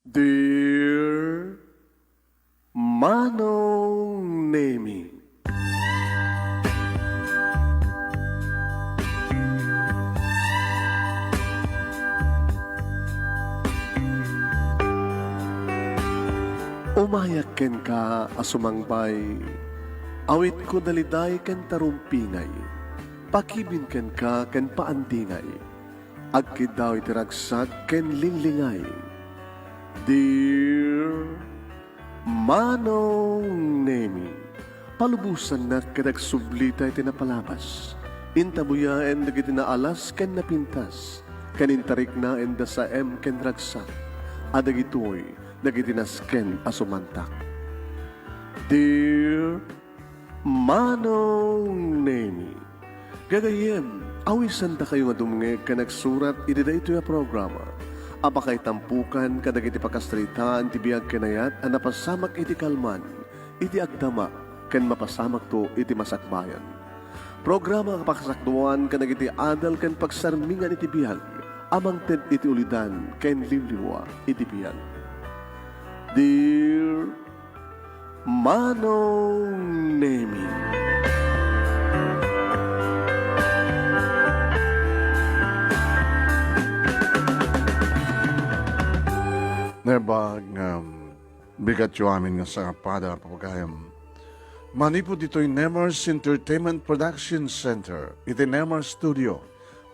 Dear Manong Nemi, umayak ken ka asumangbay, awit ko daliday ken tarumpingay, pakibin ken ka ken paandingay, agkid daw itiragsak ken linglingay. Dear Manong Nemi, palubusan na kadagsublita iti napalabas, intabuyaen dagiti na alas ken napintas, kanintarik na enda sa ken ragsak, adagitoy dagiti nasken asumantak. Dear Manong Nemi, gagayem, awisan ta kayo nga dumngeg ka nagsurat iti daytoy a programa. Apakay tampukan kadagiti pakastritaan ti biag kenayat a napasamak iti kalman, iti agdama ken mapasamak to iti masakbayan. Programa kapakasakduan kadagiti adal ken pagsarmingan iti biag, amang ted iti ulidan ken liwliwa iti biag. Dear Manong Nemi, Nebag bigat yu amin nga sa pada papagayam. Manipod dito'y Nemers Entertainment Production Center, iti Nemers Studio.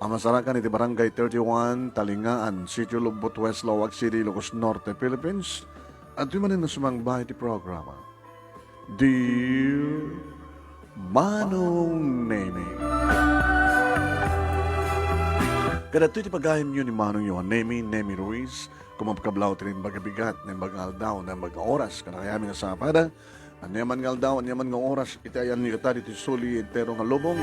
Amasarakan iti Barangay 31, Talingaan, Sitio Lubot, West Lawag City, Ilocos Norte, Philippines. At yung manin na sumangbay iti programa. Dear Manong Nemi. Kadato'y iti pagayam nyo ni Manong yun, Nemi Ruiz, kumapkablaw tining bagabigat, ng bagaldaw, ng oras, kanakayami nga sa pada, anyaman nga aldaw, anyaman nga oras, iti ayan ni katari, iti suli, entero nga lubong,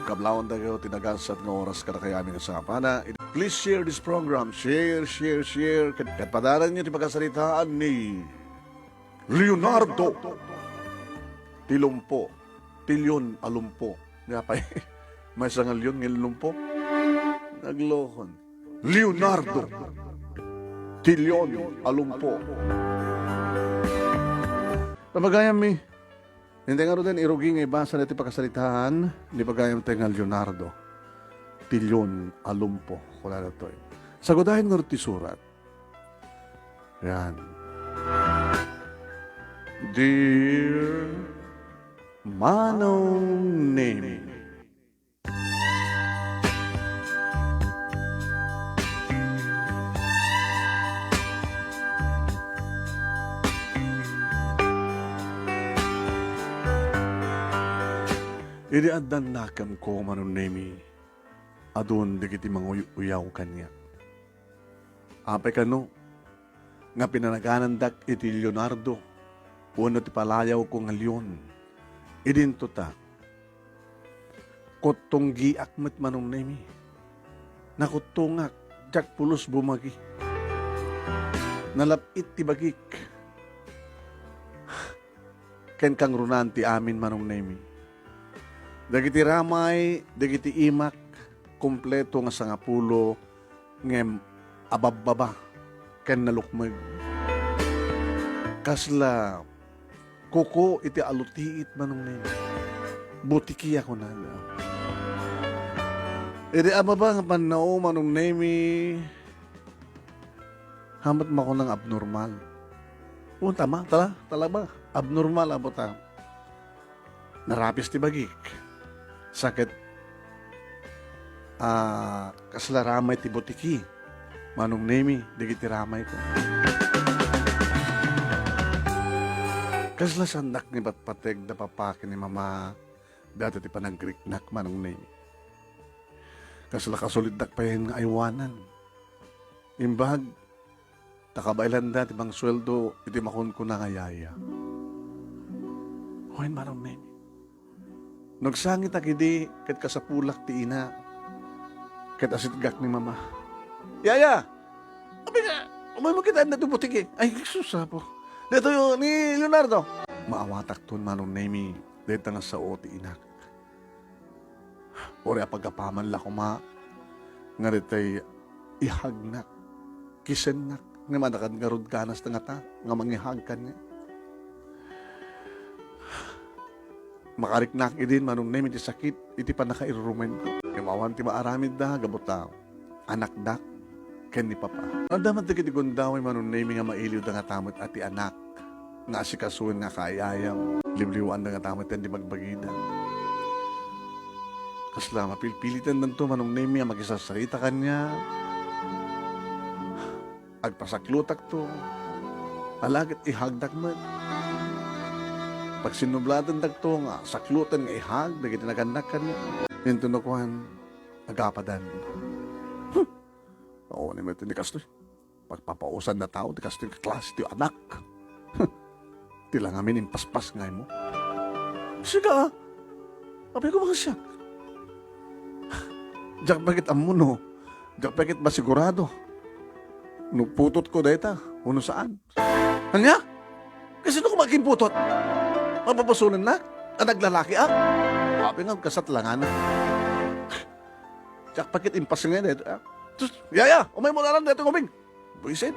pagkablawan tayo, tinagasat nga oras, kanakayami nga sa pada. Please share this program, share, kat padaran nyo, iti pagkasalitaan ni Leonardo Tilumpo, Tilyon Alumpo, nga pa may sangal yun, ngilumpo, naglohon. Leonardo Tilyon Alumpo. Pamagayam mi, hindi nga rin irugi nga ibasa na iti pagkasalitahan, ni pagayam tayo nga Leonardo Tilyon Alumpo. Kula na ito eh. Sagudahin nga rin ti surat. Yan. Dear Manong Nemi, iri adan nakam ko Manong Nemi, adun digiti mga uyaw kanya. Apay kano, nga pinanaganandak iti Leonardo, uno ti palayaw ko nga Leon, idinto ta, kutong giak met Manong Nemi, nakutungak, jak pulos bumagi, nalapit ti bagik, ken kang runan ti amin Manong Nemi. Dagiti ramay, dagiti imak, kompleto nga sangapulo, ngem abababa, ken nalukmag. Kasla, kuko iti alutiit Manong Nemi. Butiki ako na. Iti ababa nga panao Manong Nemi, hamat mo ko ng abnormal. Tama, talaga, abnormal abota. Narapis ti bagik. Sakit kasla ramay ti butiki Manong Nemi digiti ramay ko kasla sandak ni batpateg da papakin ni mama dati ti panagkriknak Manong Nemi kasla kasulidak pa yung aywanan imbag takabailan dati bang sweldo iti makon ko na ngayaya hoy Manong Nemi nagsangit akidi ket kasapulak ti ina ket asitgak ni mama. Yaya! Abi ka, umay mo kita na butik eh. Ay, susa po. Dito yung ni Leonardo. Maawatak ton Manong Nemi. Dito nga sa ti inak. Ori pagkapaman la kuma. Nga ditay ihagnak kisen nak, nga madakan nga rod ganas na nga ta, nga mangihagkan niya. Makariknak idin, manong name iti sakit, iti pa nakairurumen ko. Imawan ti maaramid da, gabutaw, anak dak, ken ni papa. Ang damat na kitigundaway manong name nga mailiw da nga tamot ati anak, nga asikasuin nga kaayayam, libliwan da nga tamot yan di magbagida. Kasla, mapilpilitan dan to manong name nga magisasarita kanya, agpasaklutak to, alagit ihagdak man. Pag sinublatan dagto nga, saklutan nga ihag, dagiti naganak ka niya. Yung tunukuhan, agapadan. Oo, naman ito ni Kastoy. Pagpapausan na tao, di Kastoy kaklas, di anak. Tila nga minimpas-pas nga mo. Siga, apay ko mga siya. Diyak bakit amuno? Diyak bakit ba sigurado? Nuputot ko dahita, uno saan? Kanya? Kasi no ko maging-putot? Mapapasunan na? Ang naglalaki Sabi nga, kasatlangan na. Tsak pakit impas nga dito. Yaya, umay mo na lang dito kuming. Buisit.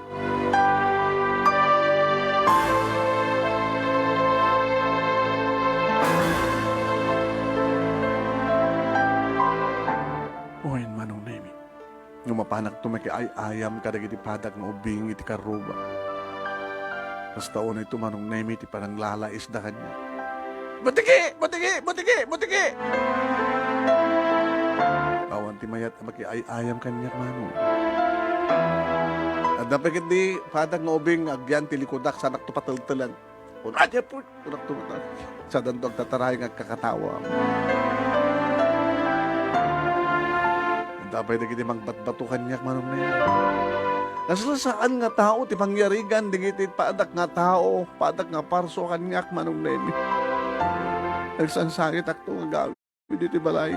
Uwain manong nemi. Ngumapanak tumaki ay ayam kadagiti padak ng ubing iti karuba. Basta una ito manong nemi iti parang lalais da kanya. Butiki! Butiki! Butiki! Butiki! Awan ti mayat maki ay ayam kanya manong. At napagit di padak ng ubing agyan tilikodak sa anak tupataltalan. Unadya po! Unak tumatal. Sa dandog tataray ng kakatawa. Dabay na giti magbatbato kanya manong nemi. Naslasaan nga tao, ti pangyarigan, digiti paadak nga tao, paadak nga parso kanyak manong nemi. Nagsansangit akto nga gawin, diti balay.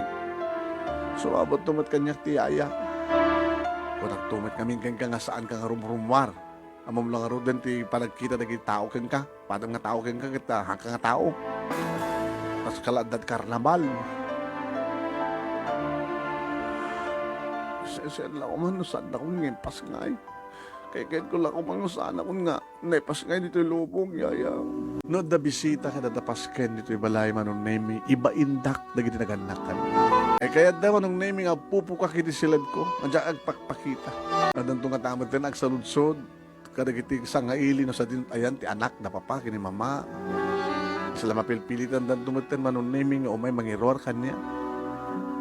So, abot tumat kanyak ti yaya. Kung nagtumat kami kang nga saan ka nga rumrumwar. Amam lang nga rodan ti panagkita na tao kang ka, padang nga tao kang ka, kita hangka nga tao. Tapos kaladad karnabal. Saan lang ako man, saan ako ngimpas nga eh. Kaya ko lang ako saan ako nga, naipas nga dito yung lubong, yaya. No, da bisita ka dadapasken dito yung balay manong nemi, iba indak na giti naganakan. Kaya da manong nemi nga pupuka kiti silad ko, madya agpakpakita. Nadanto nga tamad din, agsaludsod, kadagiti sa nga ili no sa din, ayan, ti anak na papa, kini mama. Sila mapilpilitan dan tumutin manong nemi nga umay mangiror kanya.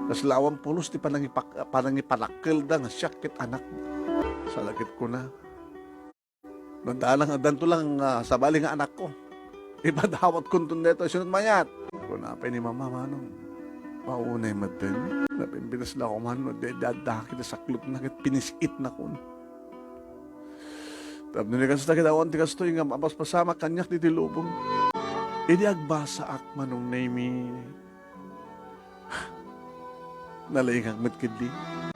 Tapos lawang pulos ti panangipalakil da nga syakit anak. Sa lagit ko na. Nandaan lang, danto lang sa bali nga anak ko. Ipadawat ko itong neto, sunod mayat. Kung napay ni mama, manong, paunay matin. Napimbinas na ako, manong, dadaki na saklot na, pinisit na ko. Tapos nilikas na kita, ti kastoy nga, mapas pasama kanyak di tilubong. Idi agbasa ak manong nemi. Nalaing agmat kidli.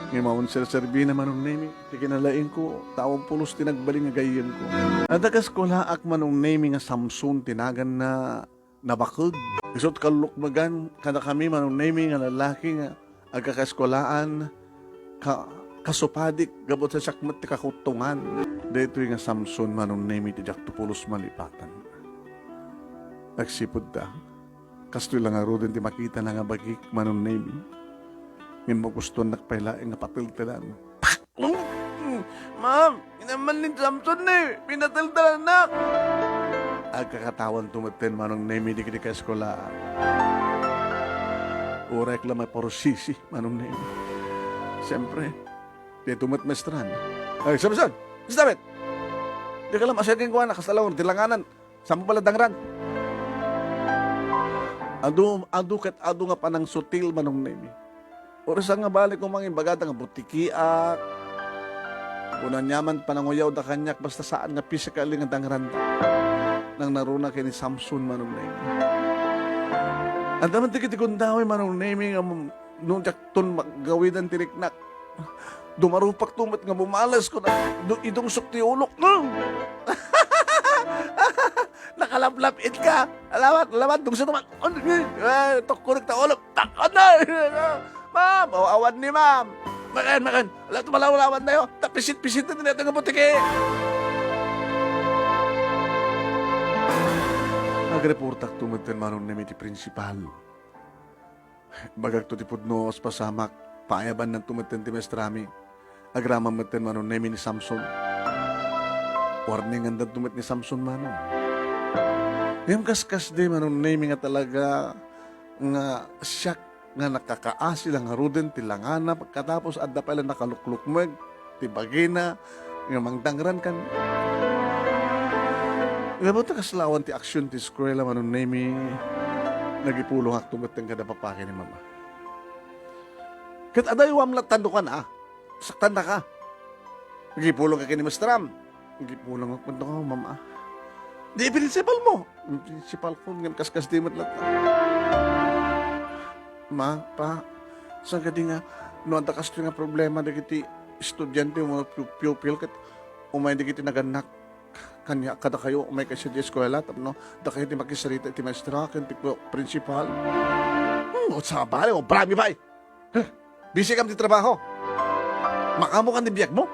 Ngimawon sir serbi naman ng nemi. Tikinalaing ko, tawang pulos tinagbaling nga gayan ko. Adagas ko laak manong nemi nga Samson tinagan na nabakod. Isot kalukmagan, kada kami manong nemi nga lalaki nga agkakaskolaan, kasupadik, gabot sa sakmat ti kakutungan. Dito nga Samson manong nemi ti jak tupulos malipatan. Nagsipod da. Kastoy lang nga rodin ti makita na nga bagik manong nemi. Ngayon mo gusto nakpailaing nga patiltilan. Ma'am, inaman ni Samson eh. Pinatiltilan na. Agkakatawan tumatin manong nemi di kini ka eskola. Urek lang may porosisi manong nemi. Siyempre, di tumatmestran. Ay, Samson, Mr. David. Di ka lang masyaging kuha na kasalawon, tilanganan. Saan mo pala dangran? Adu nga panang sutil manong nemi. Oras nga balik ko mga bagada nga butikiak. Unan nyaman pananguyaw da kanyak basta saan nga physically nga dangranda. Nang naruna kay ni Samson manong nemi. Ang daman tikitikundaway manong nemi nga nung jakton magawidan tiriknak. Dumarupak tumat nga bumalas ko na idong sukti ulok. Nakalaplapit ka. Alamat, dungsa naman. Tukurik ta ulok. Takot na. Ma'am, awan ni ma'am. Makan. Wala tumalawan na yun. pisit-pisit na tinatang nga butike. Nagreportak tumatan manon na may ti principal. Bagag to ti pudnos pasamak, paayaban ng tumatan ti maestrami. Agrama matan manon na ni Samson. Warning ang tumat ni Samson manon. Yung kaskas di manon na nga talaga nga siyak nga nakakaasi lang haruden ti langana pagkatapos adda pala nakaluklukmeg ti bagina nga mangdangran kan. Gabot ta kaslawan ti aksyon ti eskwela manon nemi nagipulong ak tumeteng kada papake ni mama. Ket aday wamlat tando ka na. Saktan na ka. Nagipulong ka kini Mastram. Nagipulong ak tando ka mama. Di principal mo. Principal ko ngam kaskas di matlat. Ma, pa, saan ka di nga no anda kas nga problema dagiti estudyante mo pupil ket umay dagiti naganak kanya kada kayo umay kasi di eskwela tapno da kayo di makisarita ti maestra ken ti principal. O sa bale o brami bay. Busy kam ti trabaho. Makamo kan di biyak mo.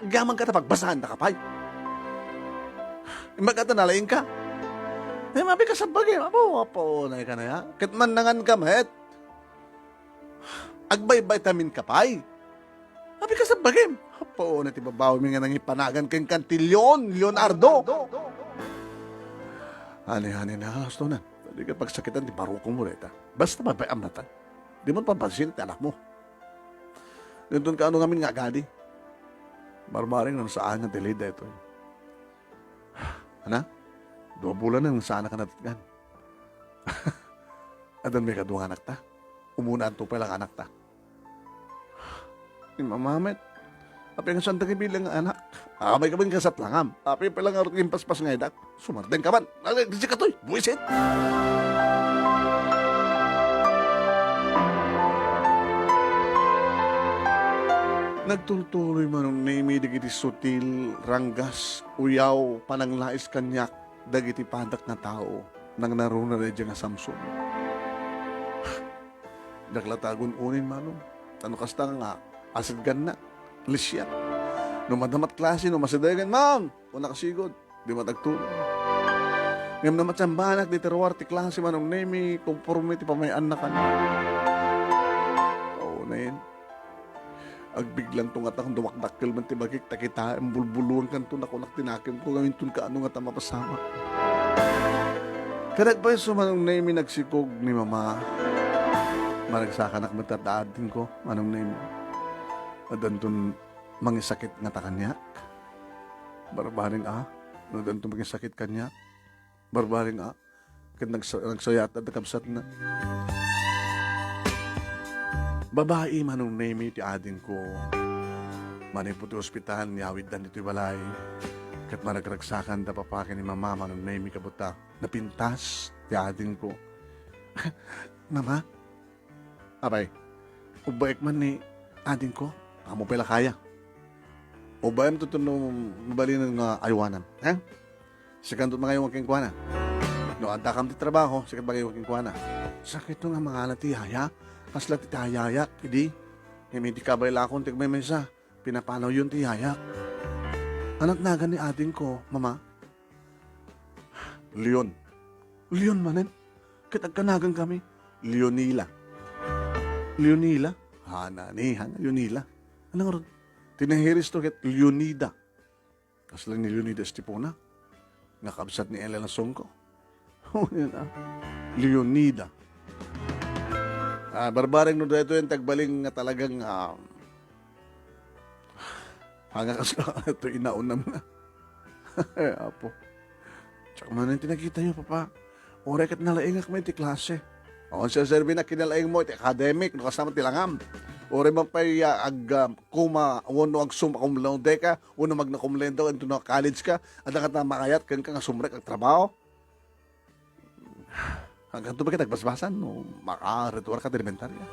Gaman ka ta pagbasahan ta kapay. Magatanalain ka. Eh mabi ka sa bagay apo na ka na ya. Ket man nangan ka met. Agbay vitamin ka pay. Mabi ka sa bagay. Apo na ti babaw mi nga nang ipanagan ken kantilyon, Leonardo. Hani na halas to na. Di ka pagsakitan di barukong mo reta. Basta mabayam na ta. Di mo papansin ti anak mo. Nandun ka ano ngamin nga gali. Marmaring nang saan nga delayed ito. Ana? 2 bulan nang saan ka natitgan. Adan may kaduang anak ta. Umunaan to palang anak ta. Imamamet. Api nga saan bilang anak. May ka ba nga sa tlangam. Api palang arot yung paspas nga edak. Sumarden ka man. Nagdisi ka to'y. Buwisit. Nagtuloy manong name dagiti sutil, ranggas, uyaw, pananglais kanyak, dagiti padak na tao, nang naruna na nga Samson. Naglatagon unin manong, ano kasta nga, asid gan na, lisya. No madamat klase, no masadagan, ma'am, o nakasigod, di matagtuloy. Ngayon na matsambanak, di terwar ti klase manong name, conforme ti pamayan na ka na. Oo na yun. Agbiglan to nga takong dumakdakkel man ti bagik takita ang bulbuluan kan to nakunak tinakim ko gawin tun ka ano nga tama pasama. Kadag pa yung sumanong na imi nagsikog ni mama. Maragsakan ak matataadin ko manong na imi. Adan tun mangisakit nga ta kanyak. Barbaring Adan tun mangisakit kanyak. Barbaring Kat nagsayat at nakabsat na. Babae manong name ti adin ko. Manay po ti ospital, niyawid dan ito'y balay. Kat managragsakan da papake ni mama manong name kabuta. Napintas ti adin ko. Mama? Abay, ubaik man ni adin ko. Amo pala kaya. Ubayam to mabali ng aywanan. Sikan to mga yung kingkwana. No, anda kam ti trabaho, sikat bagay yung kingkwana. Sakit to nga mga alat ti haya. Kasla ti hayayak, hindi. Hindi di kabay lakon, tigmay mesa. Pinapanaw yun ti hayak. Anak nagan ni ating ko, mama. Leon. Leon manen. Kitagkanagan kami. Leonila. Leonila? Hananihan, Leonila. Anong ron? Tinahiris to ket Leonida. Kasla ni Leonida Estipona. Nakabsat ni Ella Songko. Leonida. Barbaring no dito yung tagbaling nga talagang hanga kas ito inaunam na. Apo. Tsaka man yung tinakita nyo, papa. Ore kat nalaingak mo iti klase. O, siya serbi na kinalaing mo iti academic, no kasama tilangam. Ore man pa'y kuma, wano ag sumakumlaude ka, wano magnakumlendo, ito na college ka, at ang makayat, kan ka nga sumrek ang trabaho. Hanggang ito ba kita nagbasbasan, no? Maka-retuar ka elementarya.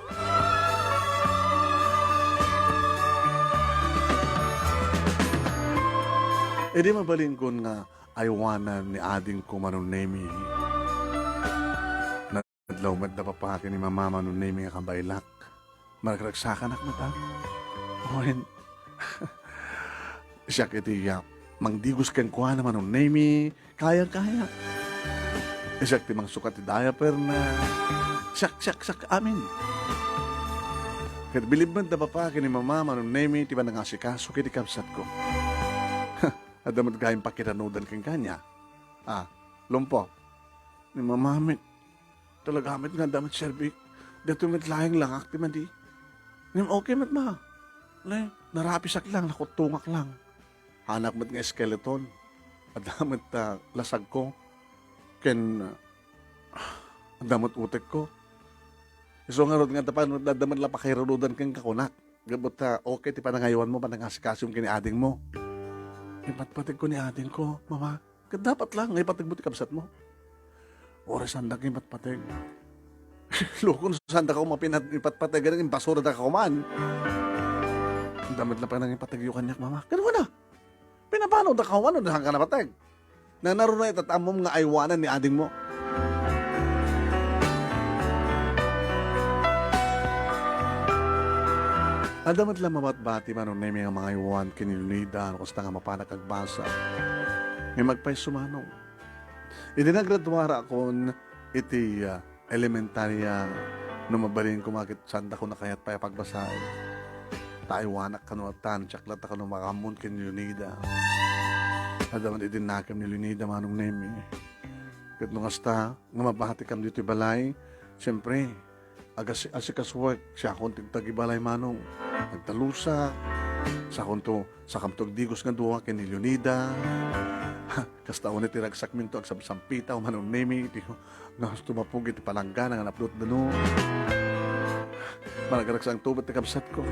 E di mabalin ko nga aywanan ni ading ko manunemi. Nadlawmad na papakin ni mama manunemi nga kabaylak. Maragraksakan ak na ta. Oin. Siya kiti mangdigos kang kuha naman ng nemi, kaya-kaya. Siya kiti mang sukat ti diaper na, sak amin. Kat bilib man ta papa kini mama manong nemi, ti ba nangasikaso kiti kapsat ko. At damat gayang pakiranudan kang kanya. Lumpo. Ni mamamit. Talagamit nga damat serbik. Dato met lahing langak ti mandi. Nim okay mat ma. Lay, narapisak lang, nakutungak lang. Hanak mat nga skeleton. At damat lasag ko. Ken, damat utek ko. So nga rod nga tapan, damat lapakiranudan kang kakunak. Gabot okay, ti panangayawan mo, panangasikasim kini ading mo. Ipatpatig ko ni atin ko, mama. Dapat lang, ipatag mo ti kabsat mo. Oras sandak ipatpatig. Lukon sanda ka umapinat ipatpatig, ganang basura da ka kumaan. Damit na pa nang ipatag yung kanyak, mama. Ganun na. Pinapano da ka kumaan, dahan ka napatag. Na naroon na itatamom nga aywanan ni ading mo. Adamat lang mamatbati man na may mga iwan kinilunida, kusta nga mapanak agbasa. May magpay sumanong. Idinagraduara akon iti elementarya no mabalin ko makit sanda ko na kayat pa pagbasahin. Taiwanak kanuatan, tsaklat ako no makamon kinilunida. Adamat idinakam ni Lunida manong nemi. Kat nung asta, nga mabahati kam dito balay, siyempre, asikas work, siya akong tigtagibalay manong. Nagtalusa, sa kunto, sa kamtog digos nga duwa kay ni Leonida. Kastaon iti ragsak minto ag sampita o manong nemi, iti nga tumapog iti palangga nga naplot na no. Malagaragsang tubat na kabsat ko.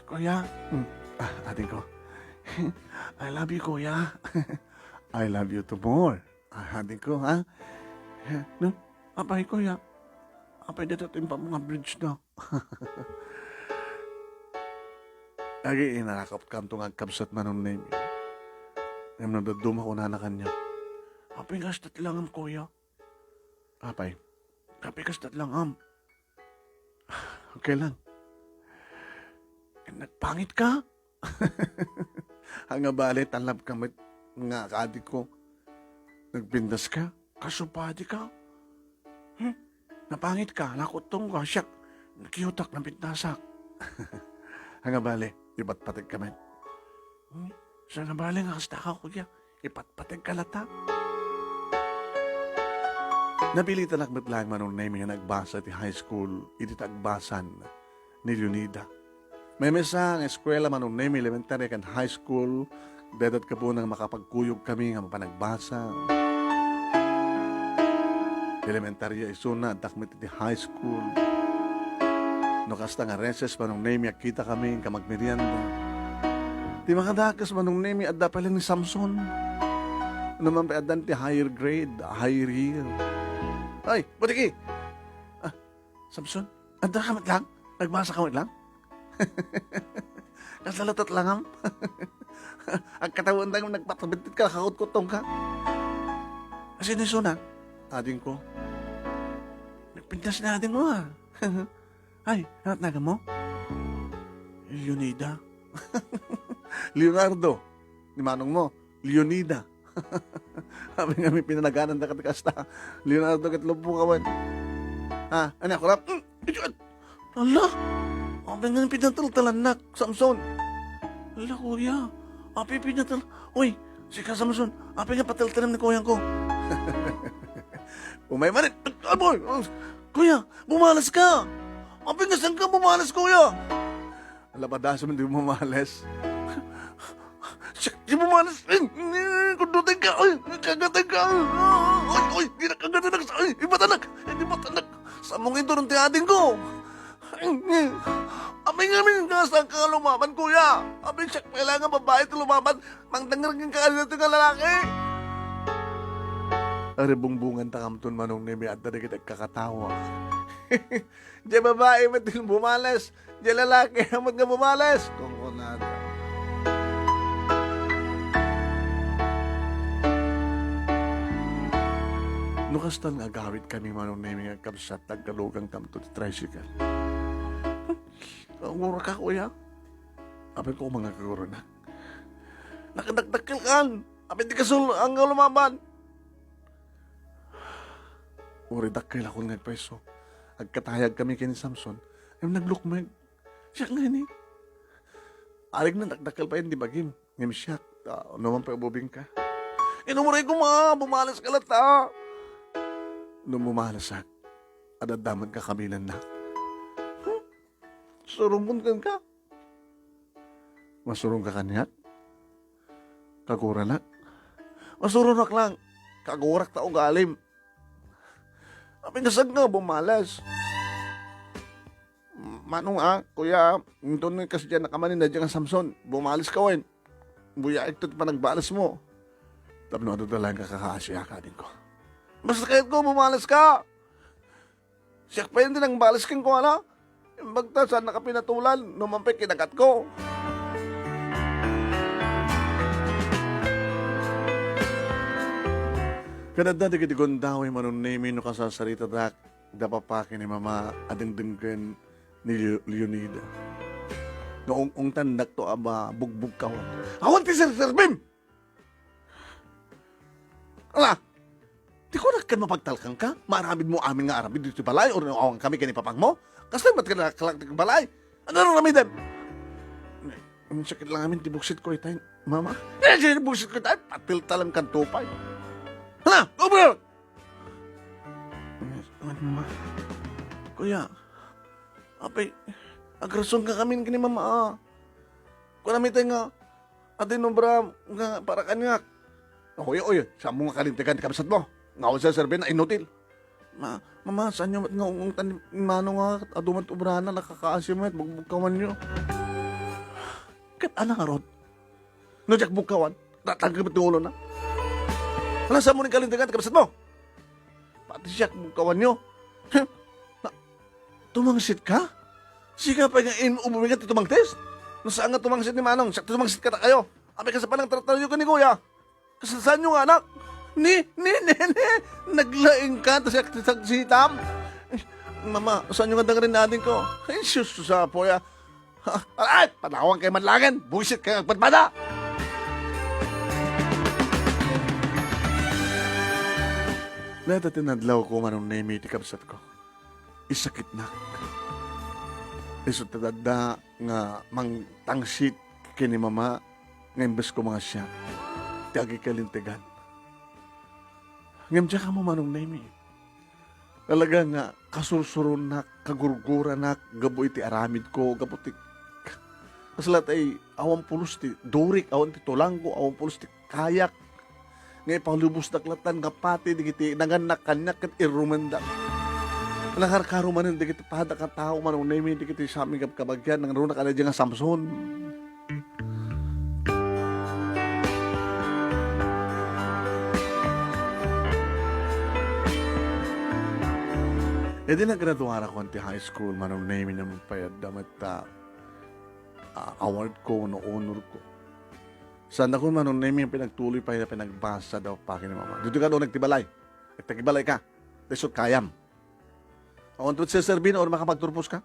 Kuya, ating ko, I love you, kuya. I love you too more. Ating ko, ha? No? Apay, kuya. Apay dito timpa mga bridge na. Lagi inakap kam itong agkabsat manong name. Ngayon nadaduma ko na kanya. Apay kastat lang am, kuya. Apay kastat lang am. Okay lang. Nagpangit ka? Hanga bali, talab kamit nga kaadik ko. Nagbindas ka? Kasupadi ka? Napangit ka? Nakutong ka? Siyak, nakiyutak ng pintasak. Hanga bali, ipatpatig kami. Sa nabali nga kasta ka, kuya. Ipatpatig ka lata. Napilitan nakmatlang manong name nga nagbasa ti high school, iti tagbasan ni Leonida. May mesa ang eskwela manong name elementary kan high school, dedat ka po nang makapagkuyog kami nga mapanagbasa. Elementary isuna, dakmet iti high school. No kasta nga recess manong name kita kami nga magmerienda. Di makadakas manong name adda pala ni Samson. Naman pa adan ti higher grade, higher year. Ay, Butiki! Samson, adda kamit lang? Nagbasa kamit lang? Kasalatat lang am. Ang katawan lang nagpatabitit ka, kakot-kutong ka. Kasi nisuna, ading ko. Nagpintas na ading mo Ay, anat naga mo? Leonida. Leonardo. Ni manong mo, Leonida. Sabi nga may pinanaganan na katikasta. Leonardo katlupo kawan. Anak ko rap. Allah! Abi nga pinataltalan nak, Samson. Ala, kuya. Abi pinatal... Uy, si ka Samson. Abi nga pataltalan ni kuyang ko. Umay manit. Aboy! Kuya, bumalas ka. Abi nga saan ka bumalas, kuya? Ala, padasa man di bumalas. Di bumalas. Kundutin ka. Ay, kagatan ka. Ay, di na kagatan ka. Ay, ibatanak. Di batanak. Sa mong ito ng tiyatin ko. Abay nga min nga saan ka lumaban, kuya? Abay siya kailangan babae ito lumaban. Mangdangaragin ka kanina ito nga lalaki. Ari bungbungan takamton manong nemi at na kita kakatawa. Diyan babae matil bumalas. Diyan lalaki amat nga bumalas. Kungkunada. Nukastan nga gawit kami manong nemi nga kapsat nagkalugang kamto ti tricycle. Mura ka, kuya. Apay ko mga kagurana. Nakadagdakil kan. Apay di kasul ang lumaban. Uri dakil ako nagpeso. Agkatayag kami kini Samson. Ay naglukmeg. Siya nga ni. Alig na nagdakil pa yun, di ba, Gim? Ngim siya. Naman pa ububing ka. Inumuray ko bumalas ka lata. Nung bumalasak, adadaman ka kamilan na. Surumon ka. Masurong ka kanya? Kaguranak? Masurunak lang. Kagurak ta o galim. Apay nasag nga bumalas. Manong kuya, ito na kasi dyan nakamanin na dyan ang Samson. Bumalas ka wen. Buya ito pa nagbalas mo. Tapno ato talagang kakakasya ka din ko. Basta kahit ko, bumalas ka. Siyak pa yun din ang balas king ko, ano? Yung bagta, saan nakapinatulan? Numampay kinagat ko. Kanada di kitigondaw yung manunimi no kasasarita dak dapapakin ni mama adengdengken ni Leonida. Noong tandak to aba bugbog kawan. Awan ti Sir Bim! Ala! Di ko nakan mapagtalkan ka? Maarabid mo amin nga arabid dito balay o awang kami kanipapang mo? Kasi ba't ka nakalaktik balay? Ano na ramidem? Ang sakit lang amin tibuksit ko itay. Mama? Sige, tibuksit ko itay. Patil talang kantupay. Hala! Over! Mama? Kuya, apay, agrasyon ka kami kini mama. Kung namitay nga, atin nombra nga para kanyak. Oy, sa mo nga kalintigan kabsat mo. Nga ako sa serbe na inutil. Mama, saan nyo nga mano nga adumat ubrana nakakaasimat, bugbukawan nyo. Kat ana nga rod? No, jak bukawan, tatanggabat ng ulo na. Wala sa mo ni kalintigan kabsat mo. Pati siya bukawan nyo. Tumangsit ka? Siga pa nga umumingat ito tumangtis? Nasaan nga tumangsit ni Manong? Siya tumangsit ka na kayo. Apay ka sa palang trataryo ka ni Kuya. Kasasan nyo nga anak. Ni. Naglaing ka ta siya sitam. Mama, saan nyo nga rin natin ko? Ay, sus sa poya. Ay, panawang kay manlangan. Buisit kay agpadpada. Natatinadlaw ko manong naimi ti kabsat ko. Isakit na. Isutadada nga mang tangsit kini mama nga imbes ko mga siya. Tiagi kalintigan. Ngam ka mo manong naimi. Talaga nga kasursuron na, kagurgura na, gabo iti aramid ko, gabo ti kasalat ay awan pulos ti durik, awan ti tulanggo, awan pulos ti kayak. Ngay palubos na klatan, nga pati, digiti, nanganak kanyak, kat irumandak. Nakarkarumanin, digiti, pada ka tao, manong naimi, digiti, sa aming kabagyan, nang runa ka na dyan nga Samson. E di nagraduara ko anti high school, manong naimi naman payad, damat award ko, no honor ko. Sana ko manong naimi yung pinagtuloy pa yung pinagbasa daw pa ni mama. Dito ka doon nagtibalay. Nagtibalay ka. Desot kayam. Awan to sa Serbino or makapagturpos ka?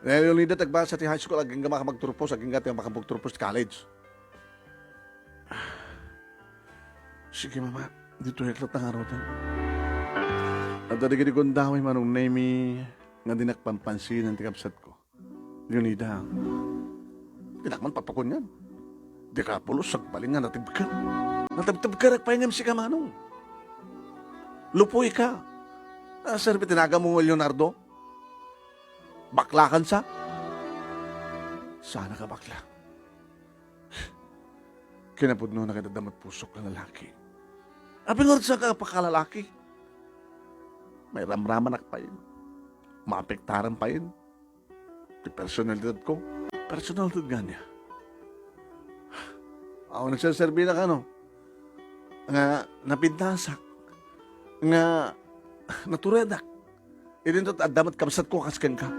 Yung nida tagbasa ti high school, aging ka makapagturpos, aging ka makapagturpos college. Sige mama, dito heklat ng araw tayo. At dali ko daway manong naimi nga dinakpampansin ang tikapsat ko. Leonida, tinakman papakon yan. Di ka pulos, sagpaling nga natibkan. Natibkan, nagpahingam si ka manong. Lupoy ka. Sir, tinaga mo Leonardo? Baklakan sa? Sana ka bakla. Kinapudno na kita damat pusok na lalaki. Apingod sa ka pakalalaki. May ramraman pa yun. Maapektaran pa yun. Di personalidad ko. Personalidad nga niya. Ako nagsaserbi na ka, no? Nga napintasak. Nga naturedak. Idin to, damat kamsat ko kaskan ka.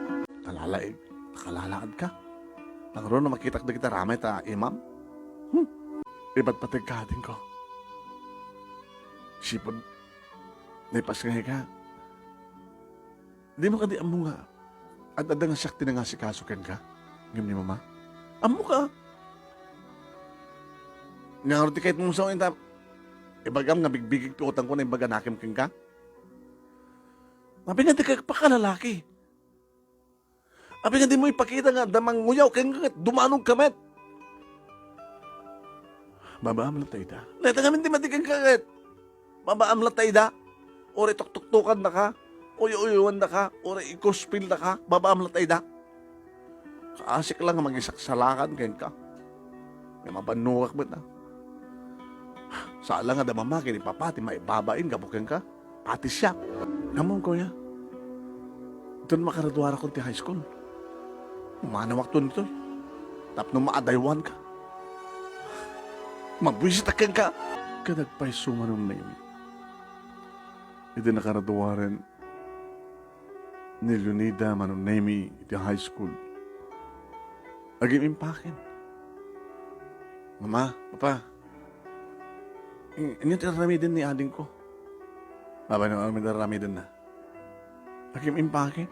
Kalalaig. Nakalalakad ka. Nangro na makitak na kita ramay ta imam. Iba't patigkahatin ko. Sipod. Naipasngay ka. Di mo kadi amo nga. At adang sakti na nga si kasukan ka. Ngam ni mama. Amo ka. Nga ti kahit mong sa akin ibagam nga bigbigig ti utang ko na ibaga nakim king ka. Abi nga di ka pakalalaki. Abi nga di mo ipakita nga damang nguyaw king dumanong kamet. Babaam lang tayo da. Leta kami di matikang kakit. Babaam lang tayo da. Ore tuk-tuk-tukan na ka. Uyo-uyuan na ka. Ore ikuspil na ka. Babaam lang tayo da. Kaasik lang nga mag-isaksalakan kayo ka. May mabanuwak ba na. Saan lang nga damama kini papati maibabain kabukin ka. Pati siya. Namon ko ya. Ito na makaraduara ko ti high school. Umanawak to nito. Tap nung maadaywan ka. Mabwisit akin ka. Kadagpay sumanong na yun. Ito nakaraduwaran ni Leonida Manonemi iti high school. Agim impakin. Mama, Papa, inyo tinarami din ni ading ko. Baba nang amin tinarami din na. Agim impakin.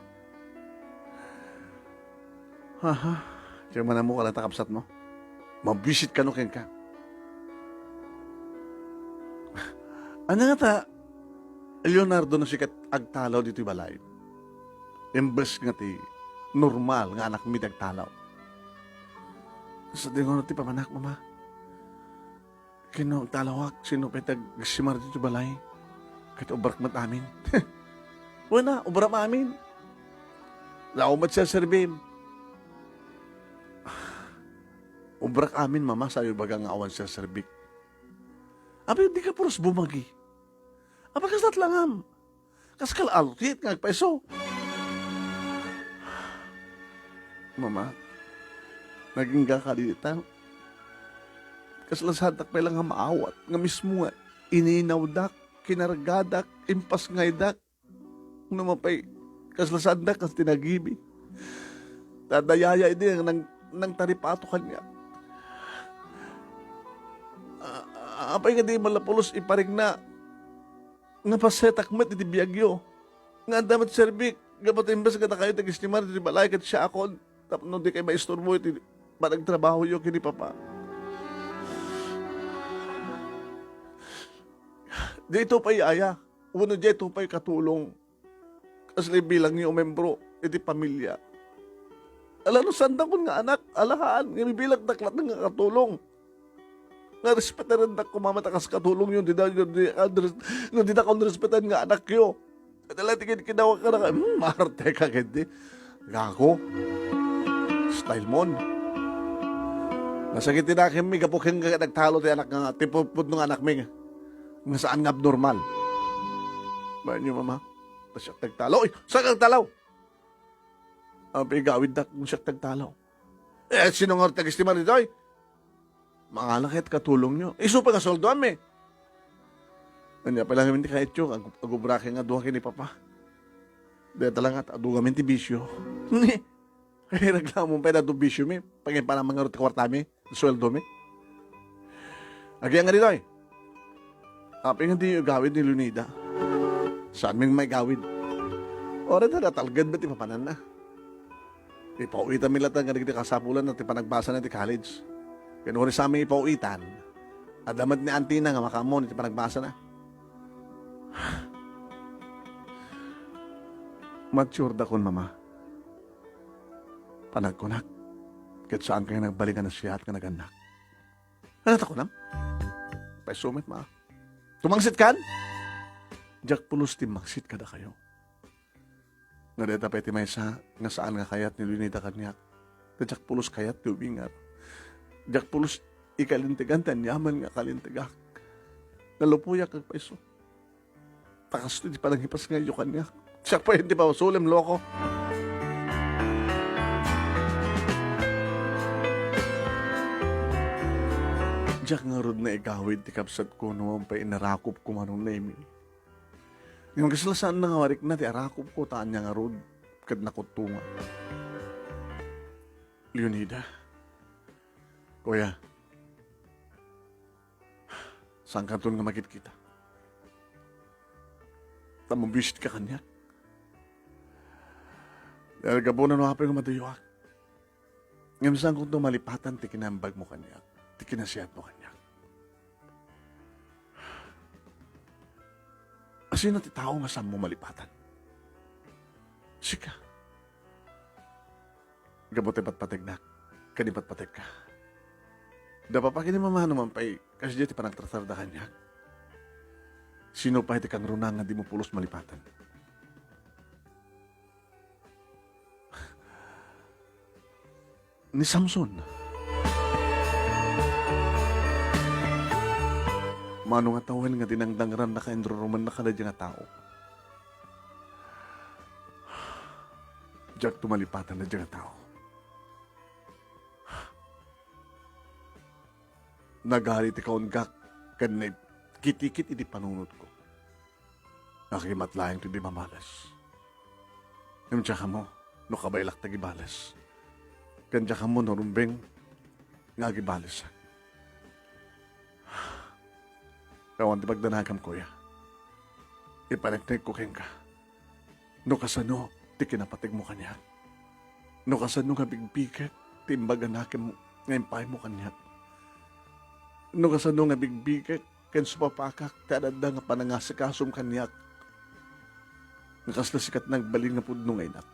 Haha, siya man mo kalata kapsat mo. Mabwisit ka no ken ka. Ano nga ta, Leonardo na sikat agtalaw dito balay. Imbes nga ti normal nga anak mi agtalaw. Sa dingon ti pamanak, mama. Kino agtalawak, sino petag simar dito balay. Kahit ubrak mat amin. Wala, ubrak amin. Laumat siya serbim. Ubrak amin, mama, sayo bagang awan siya serbik. Abi, di ka puros bumagi. Apa kasat langam. Kaskal alutit nga peso. Mama, naging kakalitan. Kaslasadak pa lang nga maawat. Nga mismo nga, ininawdak, kinargadak, impas ngaydak. Numapay, kaslasadak kas tinagibi. Tadayaya iti nang taripato kanya. Apay nga di malapulos iparig na nga pasetak met iti biyagyo. Nga damat serbik, gabat imbes ka na kayo tag-istimar iti balay kat siya akon. Tapno di kayo maistorbo iti panagtrabaho yo kini papa. Dito pa'y aya. Uno dito pa'y katulong. Kasli bilang yung membro iti pamilya. Alano sandang kun nga anak, alahaan, nga bibilang daklat nga katulong. Nga respetan na kumamatakas katulong yun, di na kong respetan nga anak yun. At alating kinawa ka na, marte ka hindi. Gako, style mon. Nasagit din akin, may kapukin ka nagtalo ti anak nga, tipupod ng anak may nga saan nga abnormal. Bayan niyo, mama, siya tagtalo. Uy, saan kang talaw? Ang pigawid na kung siya tagtalaw. Sino nga tag-estima nito, ay? Mga anak at katulong nyo. Iso pa nga soldoan me. Kanya pa lang hindi kahit yun. Agubrake nga duha kini papa. Dito lang at adu kami ti bisyo. Kaya reklamo pa na do bisyo me. Pagin pa naman nga rin kwarta me. Sweldo me. Agyan nga rin ay. Api nga di yung gawid ni Leonida. Saan may gawid? Ora na natalgad ba ti papanan na? Ipauwitan mi latan nga nagdi kasapulan na ti panagbasa na ti college. Kanuri sa aming ipauwitan. Adamat ni Auntie na nga makamon ti panagbasa na. Mature da kon, mama. Panagkunak. Kahit saan kayo nagbalikan na siya at ka naganak. Ano ko nam? Paisumit, ma. Tumangsit kan? Jack pulos ti maksit kada kayo. Nga deta pa iti may sa nga saan nga kayat ni Lunita kanyak. Jack pulos kayat ti ubingat. Jack pulos ikalintigan tanyaman nga kalintigak. Nalupuyak kag paiso. Takas to di pa nanghipas nga iyo kanyak. Siya pa hindi pa masulim loko. Jack nga rod na igawid ti kapsat ko naman pa inarakop ko manong name. Yung kasalasaan na nga warik na ti arakop ko taan niya nga rod kad nakutunga. Leonida. Kuya, saan ka nga makit kita? Tamabisit ka kanya. Dahil gabunan mo hapin nga matuyuak. Ngamisan kong tumalipatan, ti kinambag mo kanyak, ti kinasiyat mo kanyak. Asino ti tao nga saan mo malipatan? Sika. Gabote patpatignak, kanipatpatig ka. Dapa pa kini mamano man pa'y, kasi di ti panagtratarda kanyak. Sino pa iti kang runang nga di mo pulos malipatan? Ni Samson. Mano nga tawen nga dinangdangran na kaindruruman na kanadya nga tao. Diyak tumalipatan na dyan nga tao. Nagalit ikaw gak kanay kitikit iti panunod ko. Nakimatlayang to di mamalas. Namtsya ka mo, no kabaylak na gibalas. Kanya ka mo, no rumbeng, nga gibalas. Kawan ti pagdanagam ko ya. Ipanagtag ko keng ka. No kasano, ti kinapatig mo kanya. No kasano nga bigbigat, ti imbagan nakin mo, ngayon pahay mo kanya. No kasano nga bigbigat, ken supapakak, kadada nga panangasikasom kanyak. Nakas na sikat nagbaling nga pudno nga inak.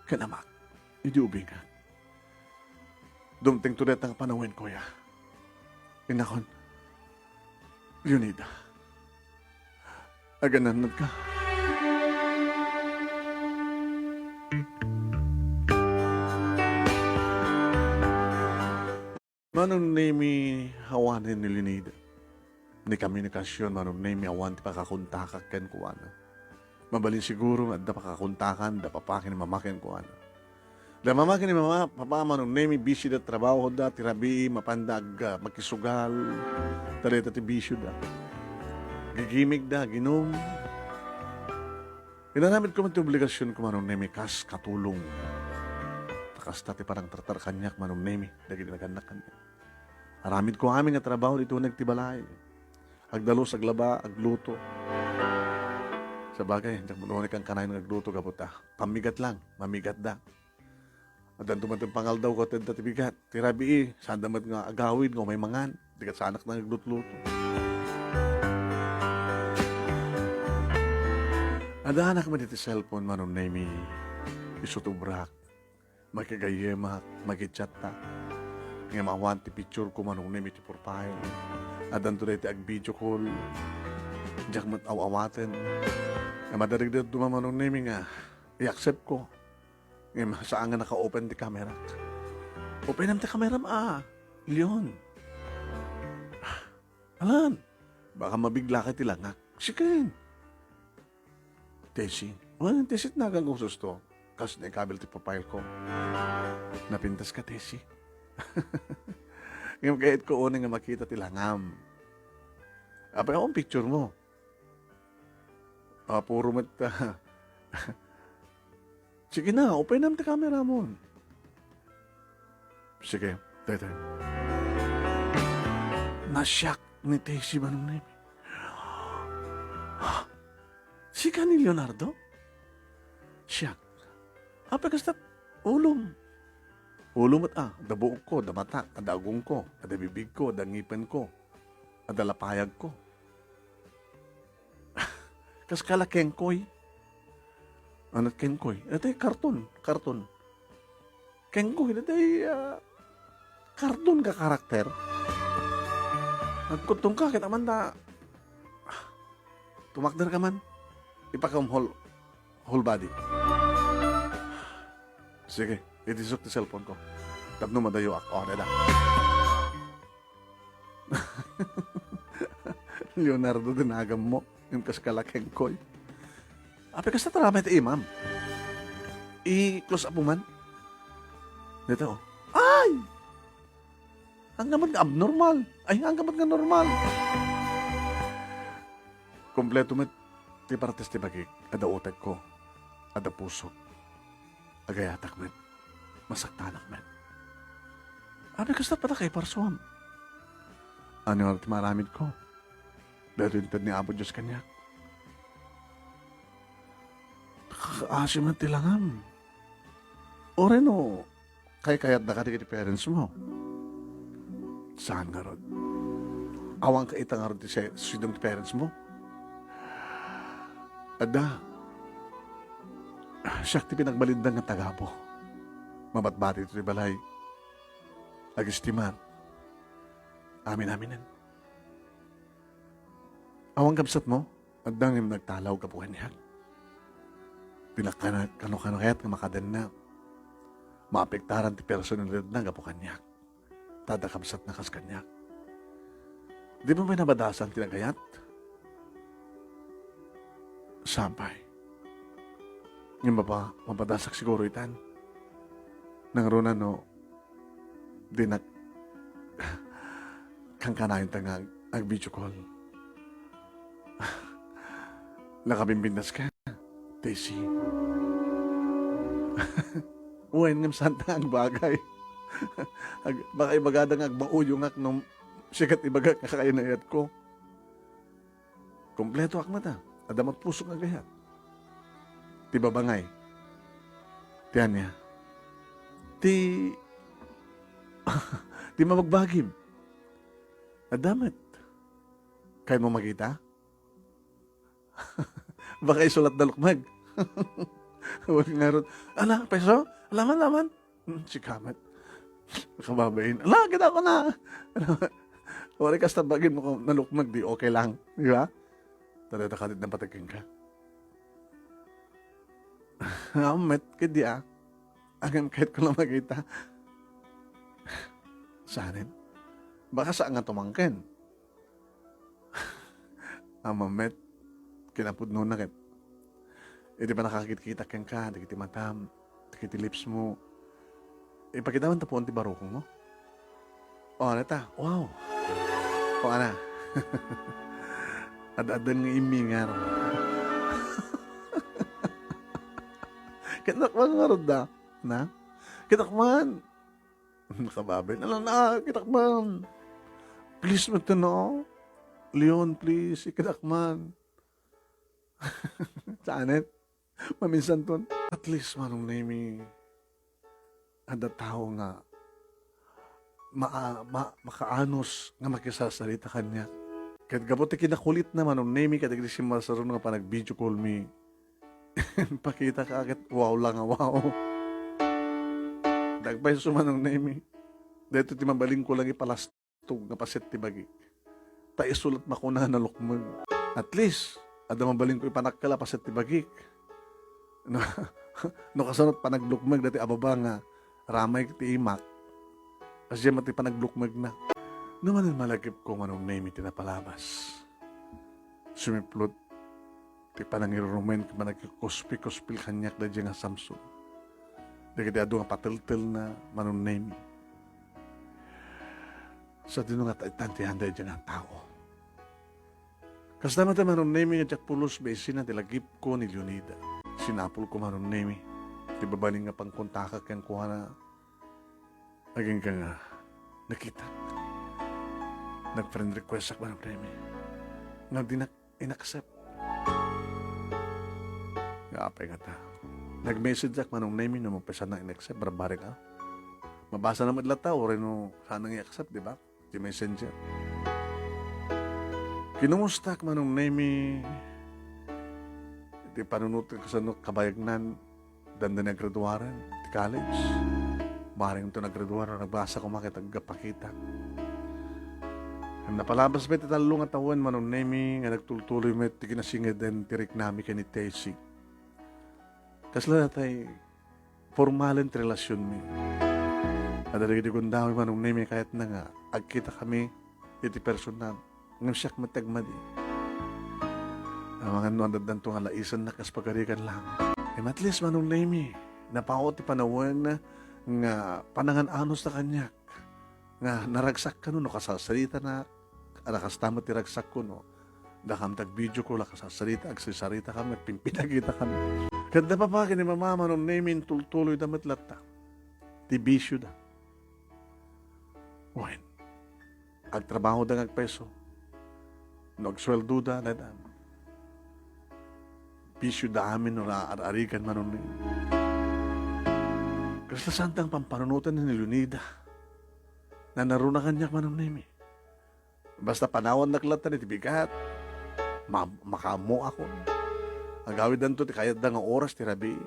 Kanamak, hindi ubing nga. Dumting tunet ang panawin ko ya. Inakon, Leonida, aganan ka. Manong nemi hawanin ni Leonida. Ni komunikasyon, manong nemi hawan ti pakakuntakak ken kuwana. Mabalin siguro at da pakakuntakan, da papakin mamakin kuwana. Da mamakin ni mama, papa manong nemi busy da trabaho da, tirabi, mapandag, makisugal, talita ti bisyo da. Gigimig da, ginom. Inanamit ko man ti obligasyon ko manong nemi kas katulong. Takas ti parang tartar kanyak manong nemi, dagi naganak kanyak. Aramid ko amin nga trabaho dito nagtibalay. Agdalo, aglaba, agluto. Sa bagay, hindi mo kang kanay ng agluto kaputa. Pamigat lang, mamigat da. At ang tumatang pangal daw ko, tenta tibigat. Tirabi saan damat nga agawin, nga may mangan. Dikat sa anak na nagluto-luto. Ada anak man iti cellphone, manon na imi isutubrak, makagayemak, magitchat-ta. Nga mawan ti picture ko, manon na imi ti profile. At ang tunay ti ag-video call, diyak mat-awawaten. Nga madarig dito mamanong na imi nga, i-accept ko. Nga saan nga naka-open ti camera. Open naman ti camera Leon. Alan, baka mabigla ka tilangak. Sikin. Tessie. Well, Tessie na kang gusto. Kasi na-kabel ti profile ko. Napintas ka, Tessie. Ngayon kahit ko unang nga makita tilangam. Apay akong picture mo. Puro mat... Sige na, open naman ti camera mo. Sige, tete. Na-shock ni Tessie manong na imi. Si ka ni Leonardo? Shock. Apa kastat? Ulom. Ulom at da buok ko, da mata, da agong ko, da bibig ko, da ngipen ko, da lapayag ko. Kas kala kengkoy. Ano kengkoy? Ito ay karton. Kengkoy, ito ay karton ka karakter. Nagkuntong ka, kita man na tumakder ka man. Ipakam whole body. Sige, itisok ti cellphone ko. Tapno madayo ako. Neda. Leonardo, dinagam mo. Yung kaskalakeng koy. Ape kas na taramay ti imam. I-close up mo man. Dito. Ay! Ang gamot nga abnormal. Ay, ang gamot nga normal. Kompleto met ti partes ti bagik. Ada utek ko. Ada puso. Agayatak met. Masaktanak met. Ape kas na pata kay parsuam. Ano yung ti maramid ko? Dahil intad ni Apo Diyos kanya. Kakaasim na tilangam. O reno, Kayat na ka di parents mo. Saan nga ron? Awang kaita nga ron ti sidong ti parents mo. Ada, siya ti pinagbalindan ng tagapo. Mabatbati ito ti balay. Agistimar. Amin-aminin. Awang kapsat mo, adang nagtalaw ka po kanya. Pinakano-kano kaya't nga makadan na. Maapektaran ti personalidad na gapo kanya. Tada kapsat na kas kanya. Di mo may nabadasan tinagayat? Sampay. Yung mabadasak siguro itan. Nang runa no, di kang kanayin tanga ag-video call. Nakabimbindas ka, Tesi. Uwain ngam santa ang bagay. Baka ibagadang agmauyo ngak nung sikat ibagak kakainayat ko. Kompleto ak mata. Adamat puso nga gayat. Ti babangay. Tiyan niya. Ti mabagbagim. Adamat. Kaya mo makita? Baka isulat na lukmag. Huwag nga ron. Ala, peso? Laman. Si Kamat. Kababain. Ala, kita ko na. Wala ka tabagin mo kung nalukmag, di okay lang. Di ba? Talata ka din ng patagin ka. Amet, kadi Agam kahit ko lang makita. Sanin? Baka saan nga tumangkin? Amamet, kinapod nun na kit. Di ba nakakita kang ka, dikiti matam, dikiti lips mo. Ipakita man tapuan ti barukong mo. O, neta, wow. O, ana. Ad-adan nga imingar. Kitakman nga rin da. Na? Kitakman. Nakababay. Alam na, kitakman. Please, matano. Leon, please. Kitakman. Saanet? Maminsan ton. At least, manong name ada tao nga makaanos nga makisasalita kanya. Kahit gabote kinakulit naman, nung name kada si Masaron nga pa nag-video call me. Pakita ka agad, wow lang nga, wow. Dagbay sumanong name. Dito ti mabaling ko lang ipalastog nga pasit ti bagi. Ta isulat makuna na lukmag. At least, ada mabaling ko ipanakala pasit ti bagi. No kasunod pa naglukmag dati ababa nga ramay ti imak. Kasi mati pa naglukmag na. Naman ang malagip ko manong name tinapalabas. Sumiplot. Ti panangirumen ka managkuspil kanyak da dyan nga Samsung. Dagiti ado nga patiltil na manong name. Sa dino nga taitantihan da dyan nga tao. Kasama ta manong name nga Jack Pulos besin na tilagip ko ni Leonida. Sinapol ko manong name. Ti babaling nga pangkontakak yang kuha na aging ka nga nakita. Nag-friend request ako ng premi. Nga di in-accept. Nga apay nga ta. Nag-message ako manong name na mapesa na in-accept. Barbari ka. Mabasa naman lata o rin no sanang i-accept, di ba? Di messenger. Kinumusta ako manong name di panunutin ka sa kabayagnan danda naggraduaran di college. Maring ito naggraduaran, nagbasa ko makita gapakita. Napalabas ba iti talong at taon manong name nga nagtultuloy mo iti kinasingid den tirik nami ka ni Tessie. Kasla natay formalent relasyon mi. Adalagi di kundami manong name kahit na nga agkita kami iti personal. Ngam siyak matagmadi. Ang mga nuandadan to nga laisan na kaspagarikan lang. At least manong name napao ti panawan nga panangan anos na kanyak. Nga naragsak ka no kasasalita na nakastama ti ragsak ko no. Dakam tag-video ko kasasalita agsisarita kami at pimpinagita kami. Kada pa pa kini mama nung namin tultuloy damat lata. Ti bisyo da. Wen. Agtrabaho da ngagpeso. Nagsweldo da na da. Bisyo da amin no naararikan man nun. Kasla santang pampanunutan ni Leonida na narunakan niya manong nemi. Basta panawan naklatan iti bigat, makamo ako. Agawid danto ti kayat da nga oras ti rabi.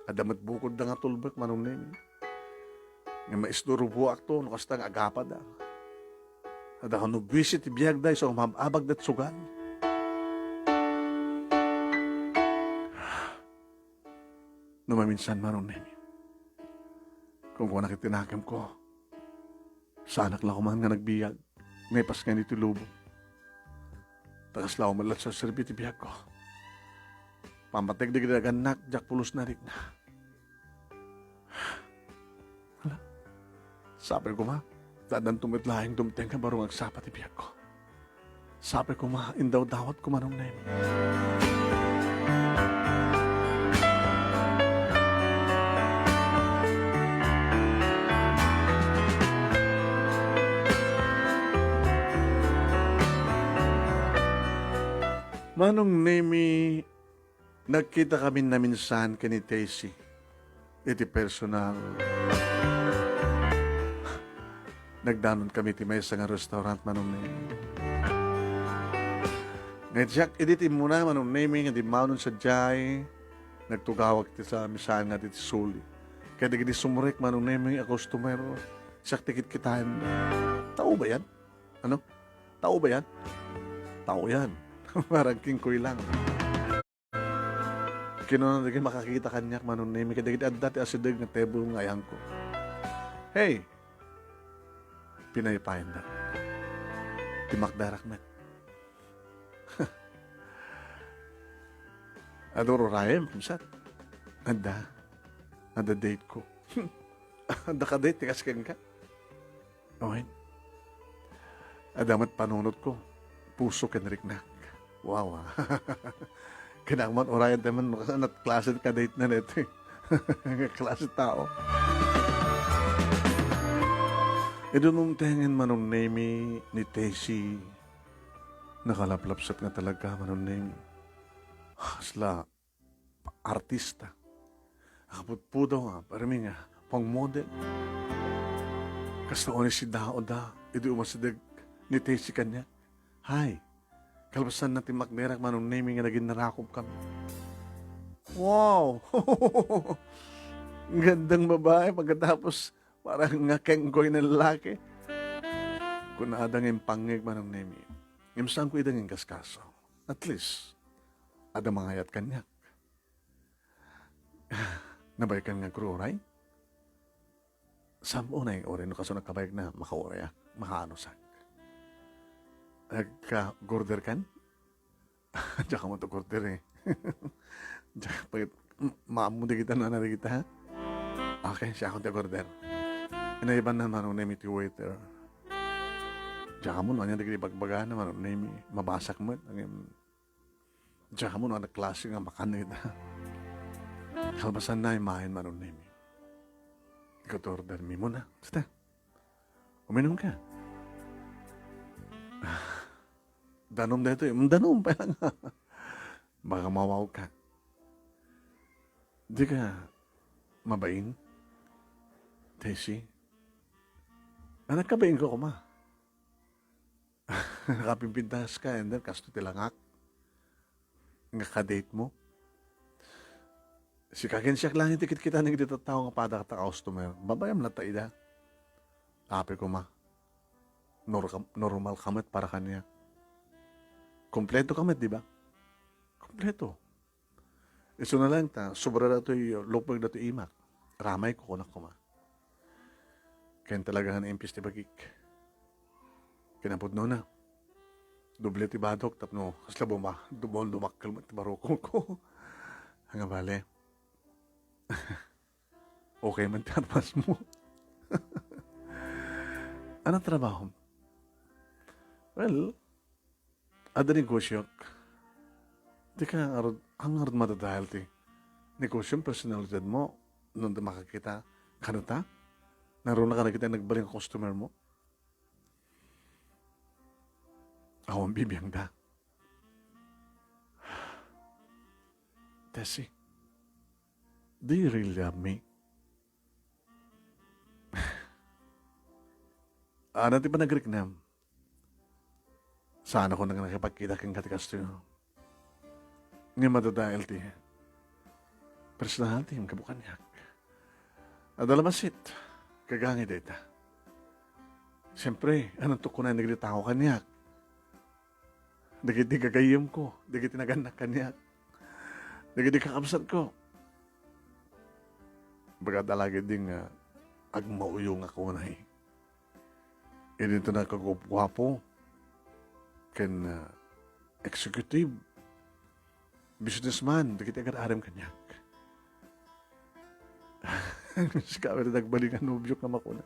Adamat bukod da nga tulbek manong nemi. Nga maisduro buwak to, no kasta nga agapad da. Ada ka nubwisit ti biyag da, so mamabag dat sugal. Numaminsan manong nemi. Kung nakitinakim ko, sa anak lang ko man nga nagbiyag, may pas nga nito lubo. Tagas lang malat sa serbi ti biyag ko. Pamateg di gidaganak, jak pulos na rin na. Hala, sabi ko ma, dadan tumitlaing dumteng ka barong agsapat ti biyag ko. Sabi ko ma, indaw dawat ko manong nemi. Manong nemi, nagkita kami na minsan kani Tessie. Iti personal. Nagdanon kami ti may nga restaurant manong nemi. Ngayon, editi muna manong nemi, nga di maunon sa jay, nagtugawag ti sa misan nga ti suli. Kaya di sumurek manong nemi, a customer, siyak tikit kitaan. Tao ba yan? Ano? Tao ba yan? Tao yan. Parang kingkoy lang. Kinunan naging makakita kanyak manong nemi. Kadagit at dati asidag na table ng ayang ko. Hey! Pinaypayan na. Timak darak man. Adoro rayem, kumsat. Anda date ko. Anda ka date, tikas ka. Okay. Adamat panunod ko. Puso kenrik na. Wow. Kinaman orayan naman nat klase ka date na neto. Klase tao. Ito nung tengen manong nemi ni Tessie. Nakalaplapsat nga talaga manong nemi. Hasla, artista. Akaputpudo nga, parami nga, pang model. Kasta o ni si Dao da, ito umasidag ni Tessie kanya. Hi. Kalbasan natin maknerak manong nemi nga naging narakop kami. Wow! Gandang babae pagkatapos parang nga kenggoy na lalaki. Kung naadang yung pangig manong nemi, imsang ko idang yung kaskaso. At least, ada mangayat kanyak. Nabay kan nga kruray? Samo na yung orin no kaso nakabayag na makauraya, makaanosak. Nagka-gorder kan? Diyan ka mo ito gorder eh. Diyan ka, maamundi kita na nari kita ha? Okay, siya akong gorder. Inaiban naman ang name iti waiter. Diyan ka mo na niya nagibagbaga naman ang name mabasak mo. Diyan ka mo na nagklase nga makan kita. Kalbasan na imahin man ang name. Ikaw order mi mo na. Basta, uminom ka. Danom dito eh. Danom pa lang. Baka mawaw ka. Di ka mabain? Tessie? Anak ka bain ko kuma? Nakapimpintas ka and then kasto tilangak. Nga ka-date mo. Si kakin siyak lang yung tikit kita ng dito tao nga pada ka customer. Babayam na taida. Api ko ma. Normal kamet para kanya. Kompleto kamet, di ba? Kompleto. Iso na lang ta, sobra na ito yung lupag na ito imak. Ramay ko kunak ko ma. Kaya talaga nga na-impis ti bagik. Kinapod no na. Doble ti badok, tapno, kasla buma, dumakal ti barukong ko. Hanga bale. Okay man ti armas mo. Anong trabaho? Well, ada negosyok. Di ka ang arad madadahil ti. Negosyo personalidad mo, nung makakita, kanata, naroon na ka nakita nagbaling ang customer mo. Ako ang bibiyang da. Tessie, do you really love me? Nanti pa nagriknam. Saan ako nang nakipagkita kang katikas to. Nga madadahil ti. Personal ti yung kabukanyak. Adalamasit. Kagangi data. Siyempre, anong to ko na naglitaw kanyak? Dagiti gagayim ko. Dagiti naganak kanyak. Dagiti kakabsat ko. Baga talaga ding agmauyong ako na eh. Dito na kagwapo. Ken executive. Businessman. Dagiti agad-aram kanyak. Sikawin na nagbaling ang nubyok na makuna.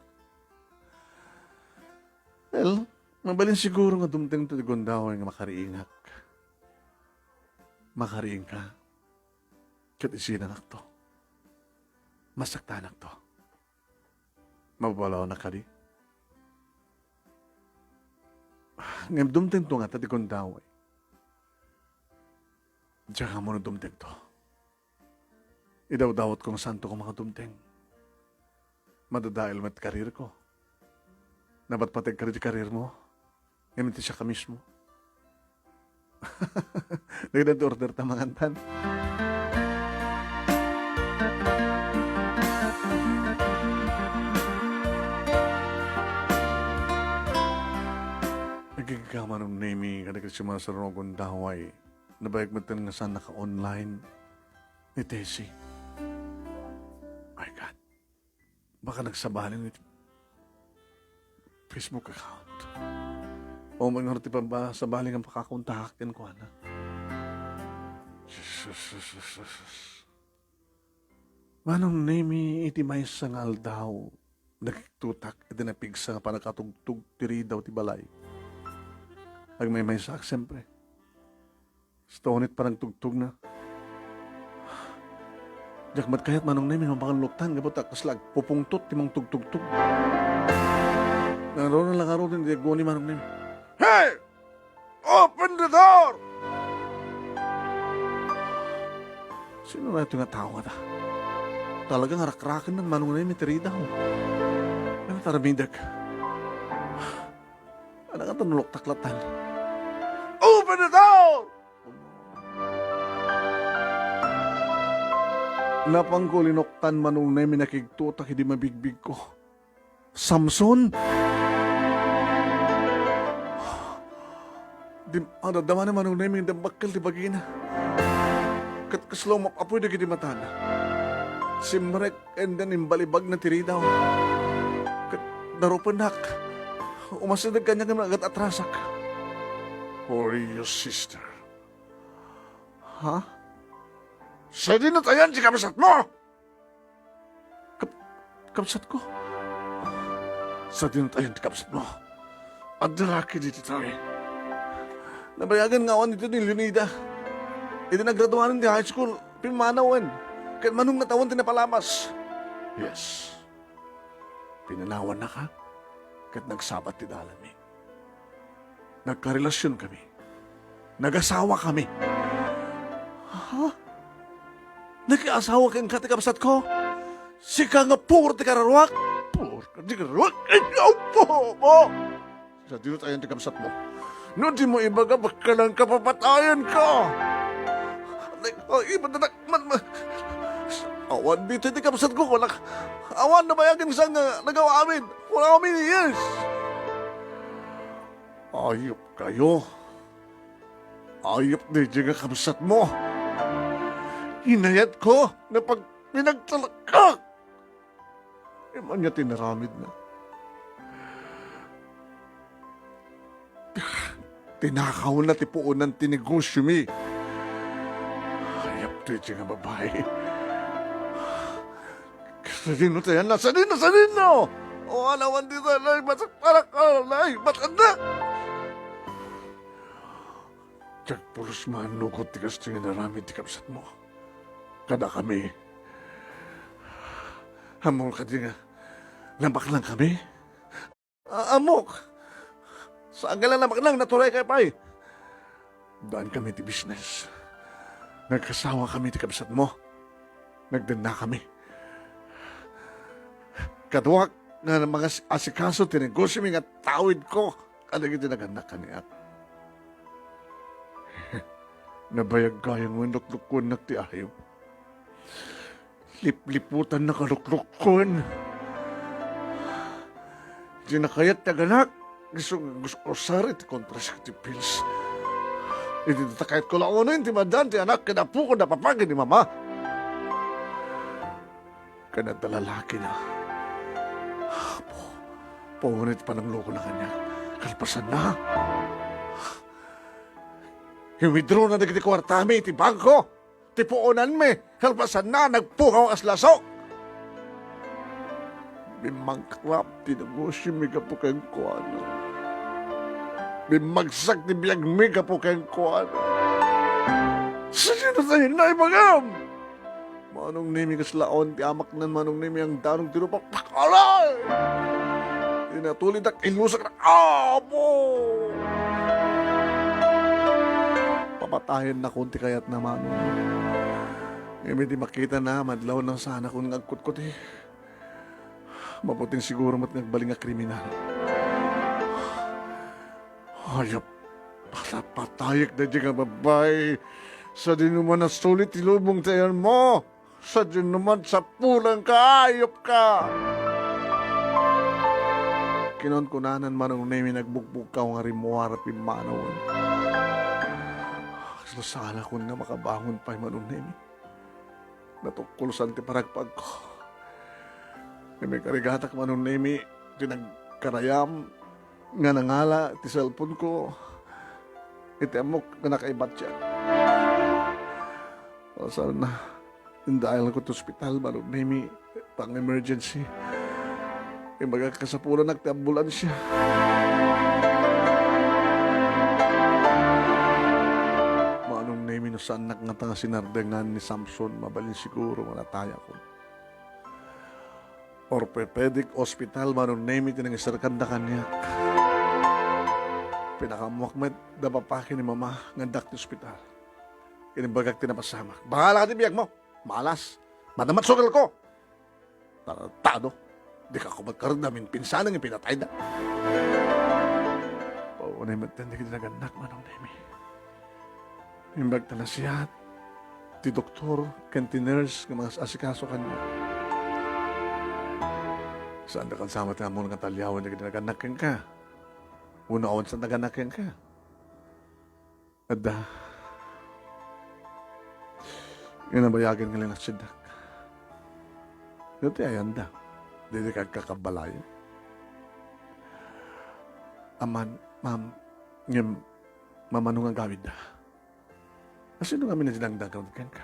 Well, mabalin siguro nga dumteng to gondaw nga makariingak. Makariing ka. Kat isinanak to. Masaktanak to. Mabalaw na ka di. Ngayon dumteng to nga tati gondaw. Diyan ka mo na dumteng to. Idaw-dawat kong santo ko mga dumteng. Madadail mat karir ko. Nabat patag karir mo. Ngayon siya ka mismo. Nagdad-order ta mga antan. Nagkikaman ng name kada kasi mga sarunong daway. Nabayag mo nga saan naka-online ni Tessie. My God. Baka nagsabalin ni Facebook account. O mangarti pa ba sabaling ang pakakontakin ko, ana? Manong name iti may sangal daw. Nagtutak iti napigsa pa nakatugtog tiri daw ti balay. Ag may sak, siyempre. Stoneit pa nagtugtog na. Jakmat kayat manong name mapakanluktan gabutak kaslag pupungtot timang tugtugtog. Naroon na lang araw din ni manong name. Hey! Open the door! Sino na ito nga tao nga ta? Talagang harakrakan ng manong name itiri daw. Ano taramidag? Ano nga tanulok taklatan? Open the door! Napangkulinoktan manong na minakigtutak hindi mabigbig ko. Samson? Ano daman naman manong na yung dambakal di bagina. Katkaslaw mapapoy na giti matana. Simrek and then imbalibag na tiri daw. Kat narupanak. Umasinag kanya nga agad atrasak. For your sister. Ha? Sa dinatayan si kabsat mo! Kabsat ko? Sa dinatayan si kabsat mo. Ang dalaki dito tayo. Nabayagan nga awan dito ni Leonida. Ito nagraduanan di high school. Pimanawan. Kahit manong natawan tinapalamas. Yes. Pinanawan na ka. Kahit nagsabat ti dalami. Nagkarelasyon kami. Nag-asawa kami. Ha? Nag-asawa kang katikapsat ko? Sika nga pur ti kararuak? Pur ti kararuak? Ikaw po mo! Sa dinot ayan ti kapsat mo. No di mo ibaga bakalang kapapatayan ka. Iba na awan dito ti kapsat ko. Awan na bayagan sa nagawa amin. Wala kami ni years. Ayop kayo. Ayop na yung kapsat mo. Hinayat ko na pag pinagtalak ka. Eman niya tinaramid na. Tinakaw na tipuon ng tinegosyo mi. Ayap to yung babae. Kasalino tayo na, salino! O alawan dito, alay, masak para ka, alay, matanda! Tiyak pulos manukot tigas tingin na rami tikapsat mo. Kada kami. Amok ka di nga. Namak lang kami. Amok. Saan ka lang namak lang, natuloy kayo pa eh. Daan kami ti business. Nagkasawa kami ti kapsat mo. Nagdanda kami. Katuwak, nga ng mga asikaso tinegosyo mi nga tawid ko kada giti naganak kaniak. Nabayag gayang winuklukon na ti ayaw. Lipliputan na kaluklukon. Di na kayat naganak. Gusto ko sari ti contraceptives. Hindi na kahit ko lang ano yung timadan ti anak kinapu ko napapagin ni mama. Kanada lalaki na. Punit pa ng loko na kanya. Kalpasan na. Withdraw na nagiti kwartami, ti bangko. Ti puunan me. Kalpasan na, nagpukaw as lasok. Bimangkrap, tinagosyo mi ka po kayong kuano. Bimagsak ti biyag mi ka po kayong kuano. Sa sino tayo na ibagam? Manong nimi kaslaon, ti amak nan manong nimi ang danong tinupak. Pakalay! Tinatulid ak ilusak na abo! Papatayin na kunti kayat naman. Ngayon di makita na, madlaw ng sana kung nagkutkot eh. Mabuting siguro mat nagbaling nga kriminal. Hayop, patayik na di ka babay. Sa di naman na sulit ilubong tayan mo. Sa di naman sa pulang ka, ayop ka. Kinonkunanan man ang nemi nagbukbuk ka nga rimuarap imanawan. So sana ko nga makabangon pa man ang nemi. Natukul sa antiparagpag ko. May karigatak man ang nemi, tinagkarayam, nga nangala, ti cellphone ko, iti amok nga nakaibat siya. O sana, indahil ko to hospital, man ang nemi, pang emergency. Ibaga kasapulan nagti-ambulansya. Manong nemi no saan nga sinardengan ni Samson, mabalin siguro manataya ko. Orthopedic hospital, manong nemi tinangisarkan da kanya. Pinakamuakmet, dapapakin ni mama, ngandak ti hospital. Inibagag tinapasamak. Bahala ka di biyag mo. Malas. Madamat sugal ko. Taratado. Di ka kumatkaroon namin pinsanang yung pinatay na. Oo, naman hindi kita naganak manong nemi. Imbag na siya, ti doktor, kanti nurse, nga mga asikaso kanya. Saan na kansama tayo mo nga talyawan na kita naganakin ka? Una awan sa naganakin ka. Ada, yun ang bayagin nga lang na sidak. Dito ay anda. Dito kakabalayo. Aman, ma'am, ngayon, mamanong ang gawid na. Sino kami na dinagdagan ka?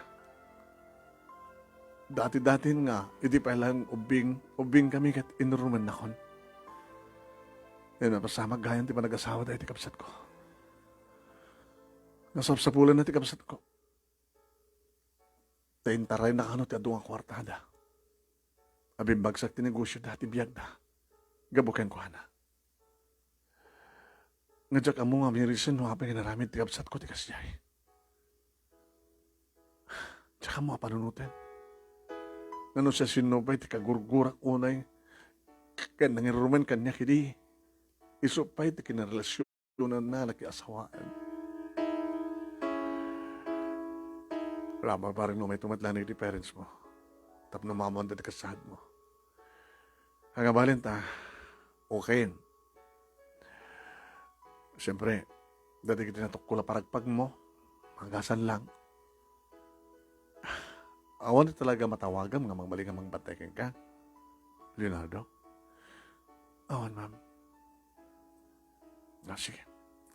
Dati-dati nga, hindi pa lang ubing kami kat inuruman na kon. Yan, napasama gayan, di pa nag-asawa dahil tikapsat ko. Nasapsapulan na tikapsat ko. Taintaray na kano ti adungang kwartada. Abimbagsak ti negosyo dati biyag na. Gabukan ko hana. Ngadyak amo nga minirisan no hapang inaramid tikapsat ko tikasyay. Tsaka mo panunutin. Ngano siya sinupay ti kagurgurak unay. Kan nangiruman kanya kidi. Isupay ti kinarelasyonan na nakiasawaan. Rama parang no may tumatlanig di parents mo. Tap na mamon dati kasad mo. Hanggang balenta, okay. Siyempre, dati kita natukula paragpag mo, hanggasan lang. Awan na talaga matawagam nga magmaling ang magbatekin ka. Leonardo? Awan, ma'am. Sige.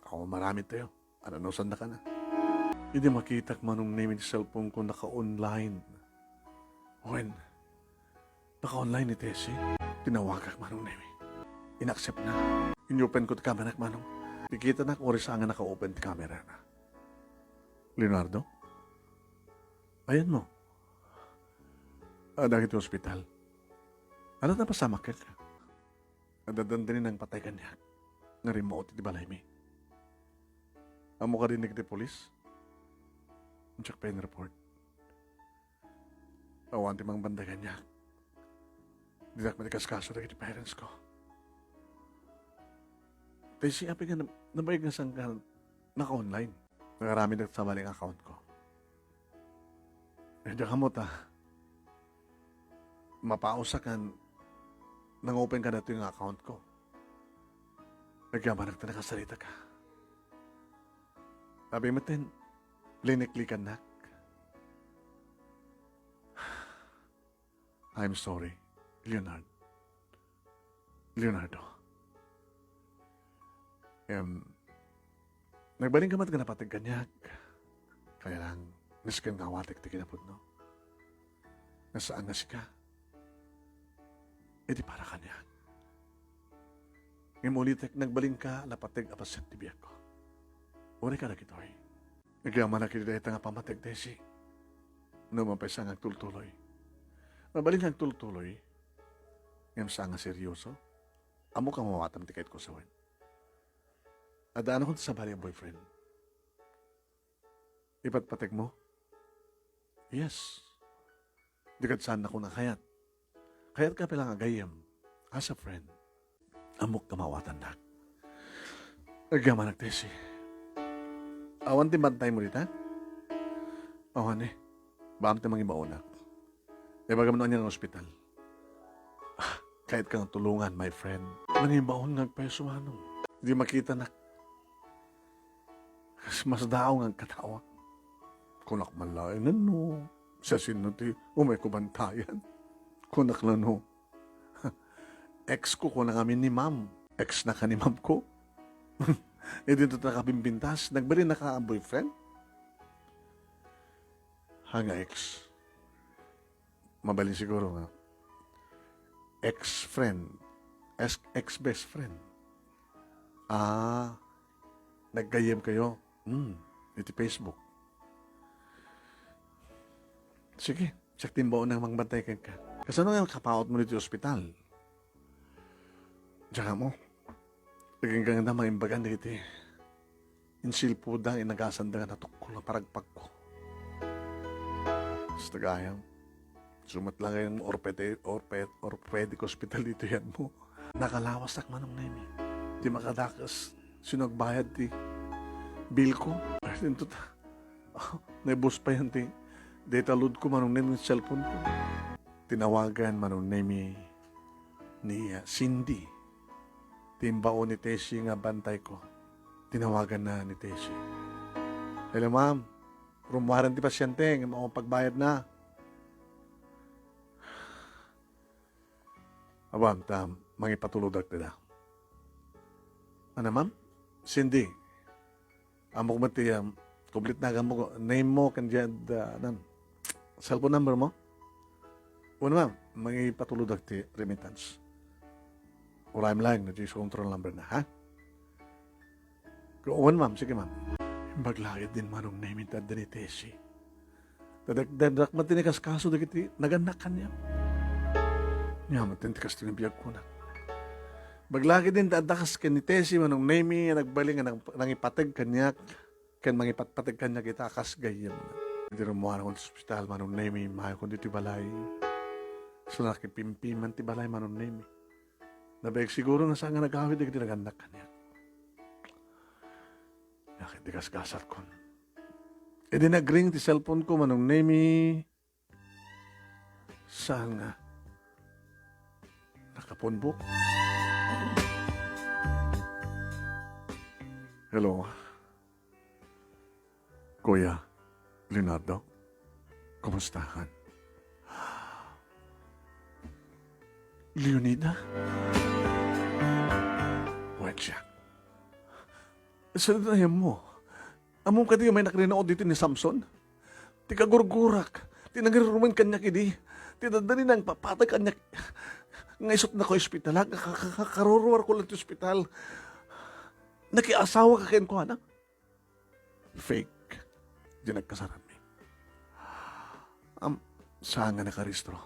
Ako marami tayo. Ano, sanda ka na? Hindi makita ka manong name in cellphone ko naka-online. When? Naka-online ni Tessie. Tinawagak manong name. In-accept na. In-open ko ti camera manong. Dikita na kung orisa nga naka-open ti camera na. Leonardo? Ayan mo. Dahil ito hospital. Ano na pasama ka? Adadandanin ang patay ka niya. Nga remote, di balay mi. Amo ka rin nagdi polis? Check pa yung report. Awan ti mang bandagan niya. Di na manikaskaso na kiti parents ko. Tayo siya nga nabayag nga sang naka-online. Nagarami na sa maling account ko. Eh, diyan kamot mapausakan nang open ka na ito yung account ko. Nagyaman na nakasalita ka. Sabi mo tin, linikli ka nak. I'm sorry, Leonardo. Nagbaling ka mat ka napatig kanyak. Kaya lang, niskan nga watik ti kinapod, no? Nasaan na si ka? E di para kanyak. Imulitek nagbaling ka, napatig apaset ti biyak ko. Uri ka na kitoy. Nagyaman na kinideta nga pamatig desi. No mapesa nga tultuloy. Mabaling nga tultuloy. Ngayon sa nga seryoso. Amo ka mawatam tiket ko sa wen. Adaan ako sa bali ang boyfriend. Ipatpatek mo? Yes. Dikat saan ako na kayat. Kayat ka palang agayam. As a friend. Amok ka mawatan na. Nagyaman nagtesi. Awan ti bantay mo dita? Awan Baam ti mga imauna. E bagaman niya ng ospital. Kahit kang tulungan, my friend. Nangibaon nagpeso manong. Di makita na. Mas daong ang katawa. Kunak malayan na no. Sa sinuti, umay kubantayan. Kunak na no. Ex ko na kami ni ma'am. Ex na ka ni ma'am ko. E dito nakabimbintas. Nagbali na ka ang boyfriend? Hanga ex. Mabalin siguro nga. Ex-friend. Ex-best friend. Nagkayem kayo. Iti Facebook. Sige, check timbaon ng mangbantay ka. Kasano nga kapaot mo dito ospital? Diyan mo. Naging ganda mga imbagan dito. Insilpudang inagasanda nga natukol na paragpag ko. Sa tagayang, sumat lang kayong orthopedic hospital dito yan mo. Nakalawas tak manong nemi. Di makadakas. Sinagbayad ti bill ko. Ay, naibus pa yan ti. Data load ko manong nemi yung cellphone ko. Tinawagan manong nemi ni Cindy. Timbao ni Tessie nga bantay ko. Tinawagan na ni Tessie. Hello ma'am, rumuharan ti pasyente, nga maong pagbayad na. Abam, mangipatulog na. Ano ma'am? Cindy, amok mo ti, complete na mo, name mo, kandiyan, cellphone number mo? Ano ma'am, mangipatulog ti remittance. Wala yung lang, na-choose control number na, ha? Kung ma'am, sige ma'am. Maglagit din manong name it at ni Tessie. Dadak matinikas kaso da kiti, naganak niya. Niya, matinikas tinibiyag ko na. Maglagit din dadakas ka ni Tessie manong name nagbaling nang ipatag kanyak, kan mangipatpatag kanyak itakas gayam. Hindi rumuha na sa ospital manong name, mahay kung dito balay. So nakipimpiman ti balay manong name. Nabayag siguro nga saan nga nagkawid, di naganak ka niya. Yakit di kasgasat ko. E di nag-ring ti cellphone ko, manong name saan nga? Nakapunbok. Hello. Kuya, Leonardo, kumusta ka? Leonida? Wetya. Sa dinayam mo, among ka di may nakrinaot dito ni Samson? Ti kagurgurak, ti nagriruman kanyak idi, ti dadani nang papatag kanyak, nga isot na ko ospital, karuruar ko lang ti ospital, nakiasawa ka kain ko, anak? Fake, di nagkasarami. Saan nga nakaristro?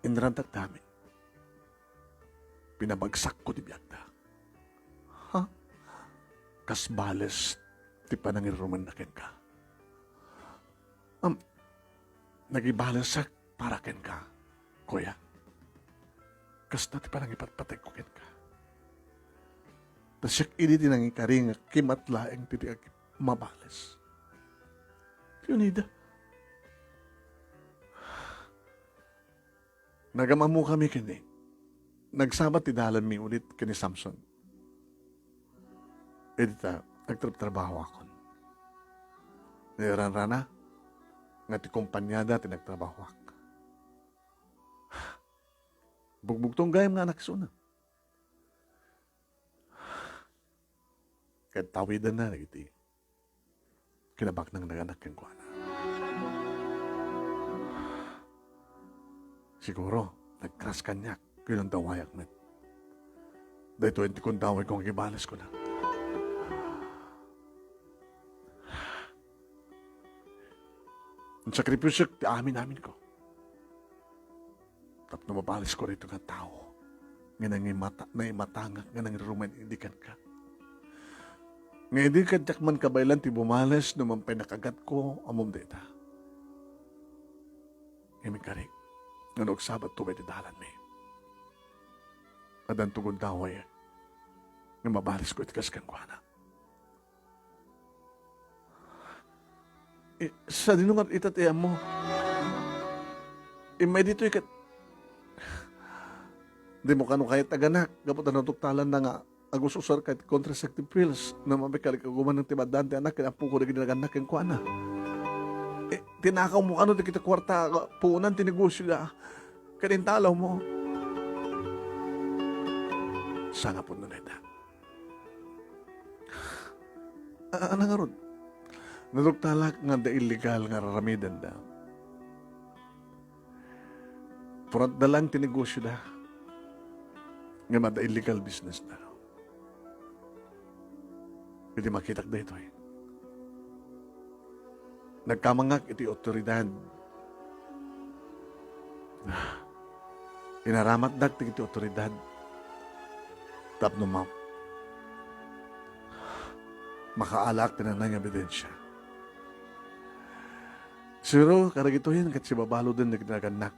Inrantak dami. Pinabagsak ko di biyagda. Kasbales, ti panangiruman na ken ka. Nagibalasak para ken ka. Kuya, kasta ti parang ipatpatay ko ken ka. Tasyak ini tinang ikaring kimatlaeng titiag mabales. Leonida, nagamamu kami kini. Nagsabat ti dalan mi ulit kini Samson. Edita, nagtrabaho ako. Niran-rana, nga ti kumpanyada ti nagtrabaho ako. Bugbugtong gayam nga naksuna. Kaya tawidan na iti. Kinabak nang naganak yung kuwana. Siguro, nagkras kanyak. Kailang dawayak met. Dahil 20 kong daway kong ibalas ko na. Ang sakripisyo, ti amin ko. Tapos mabalis ko rito nga tao. Nga na imatangak, nga nang rumen indikan ka. Nga hindi ka man kabaylan ti bumales naman pinakagat ko amom data. Ngayon karik, nga sabat tubay ti dalan mi. Adan tugon daway, nga mabalis ko itikas kang kuana. Sa dinungan itatayam mo, may dito ikat, di mo kano kahit aganak, kapot na tuktalan na nga, agus usar kahit contraceptive pills, na mabikalik aguman ng tibadante anak, kaya po ko na ginaganak yung kuana. Tinakaw mo kano, di kita kwarta, puunan, tinegosyo na, kanintalaw mo. Sanga po nun ita. Ano nga ron? Nadugtalak nga da illegal nga raramidan da. Purat da lang tinegosyo da. Nga mada illegal business da. Hindi makitak da ito eh. Nagkamangak iti otoridad. Inaramat dak iti otoridad. Tap no ma'am. Makaalak tinanang ebidensya. Siguro, karag ito yan, kat si babalo din nagdaganak.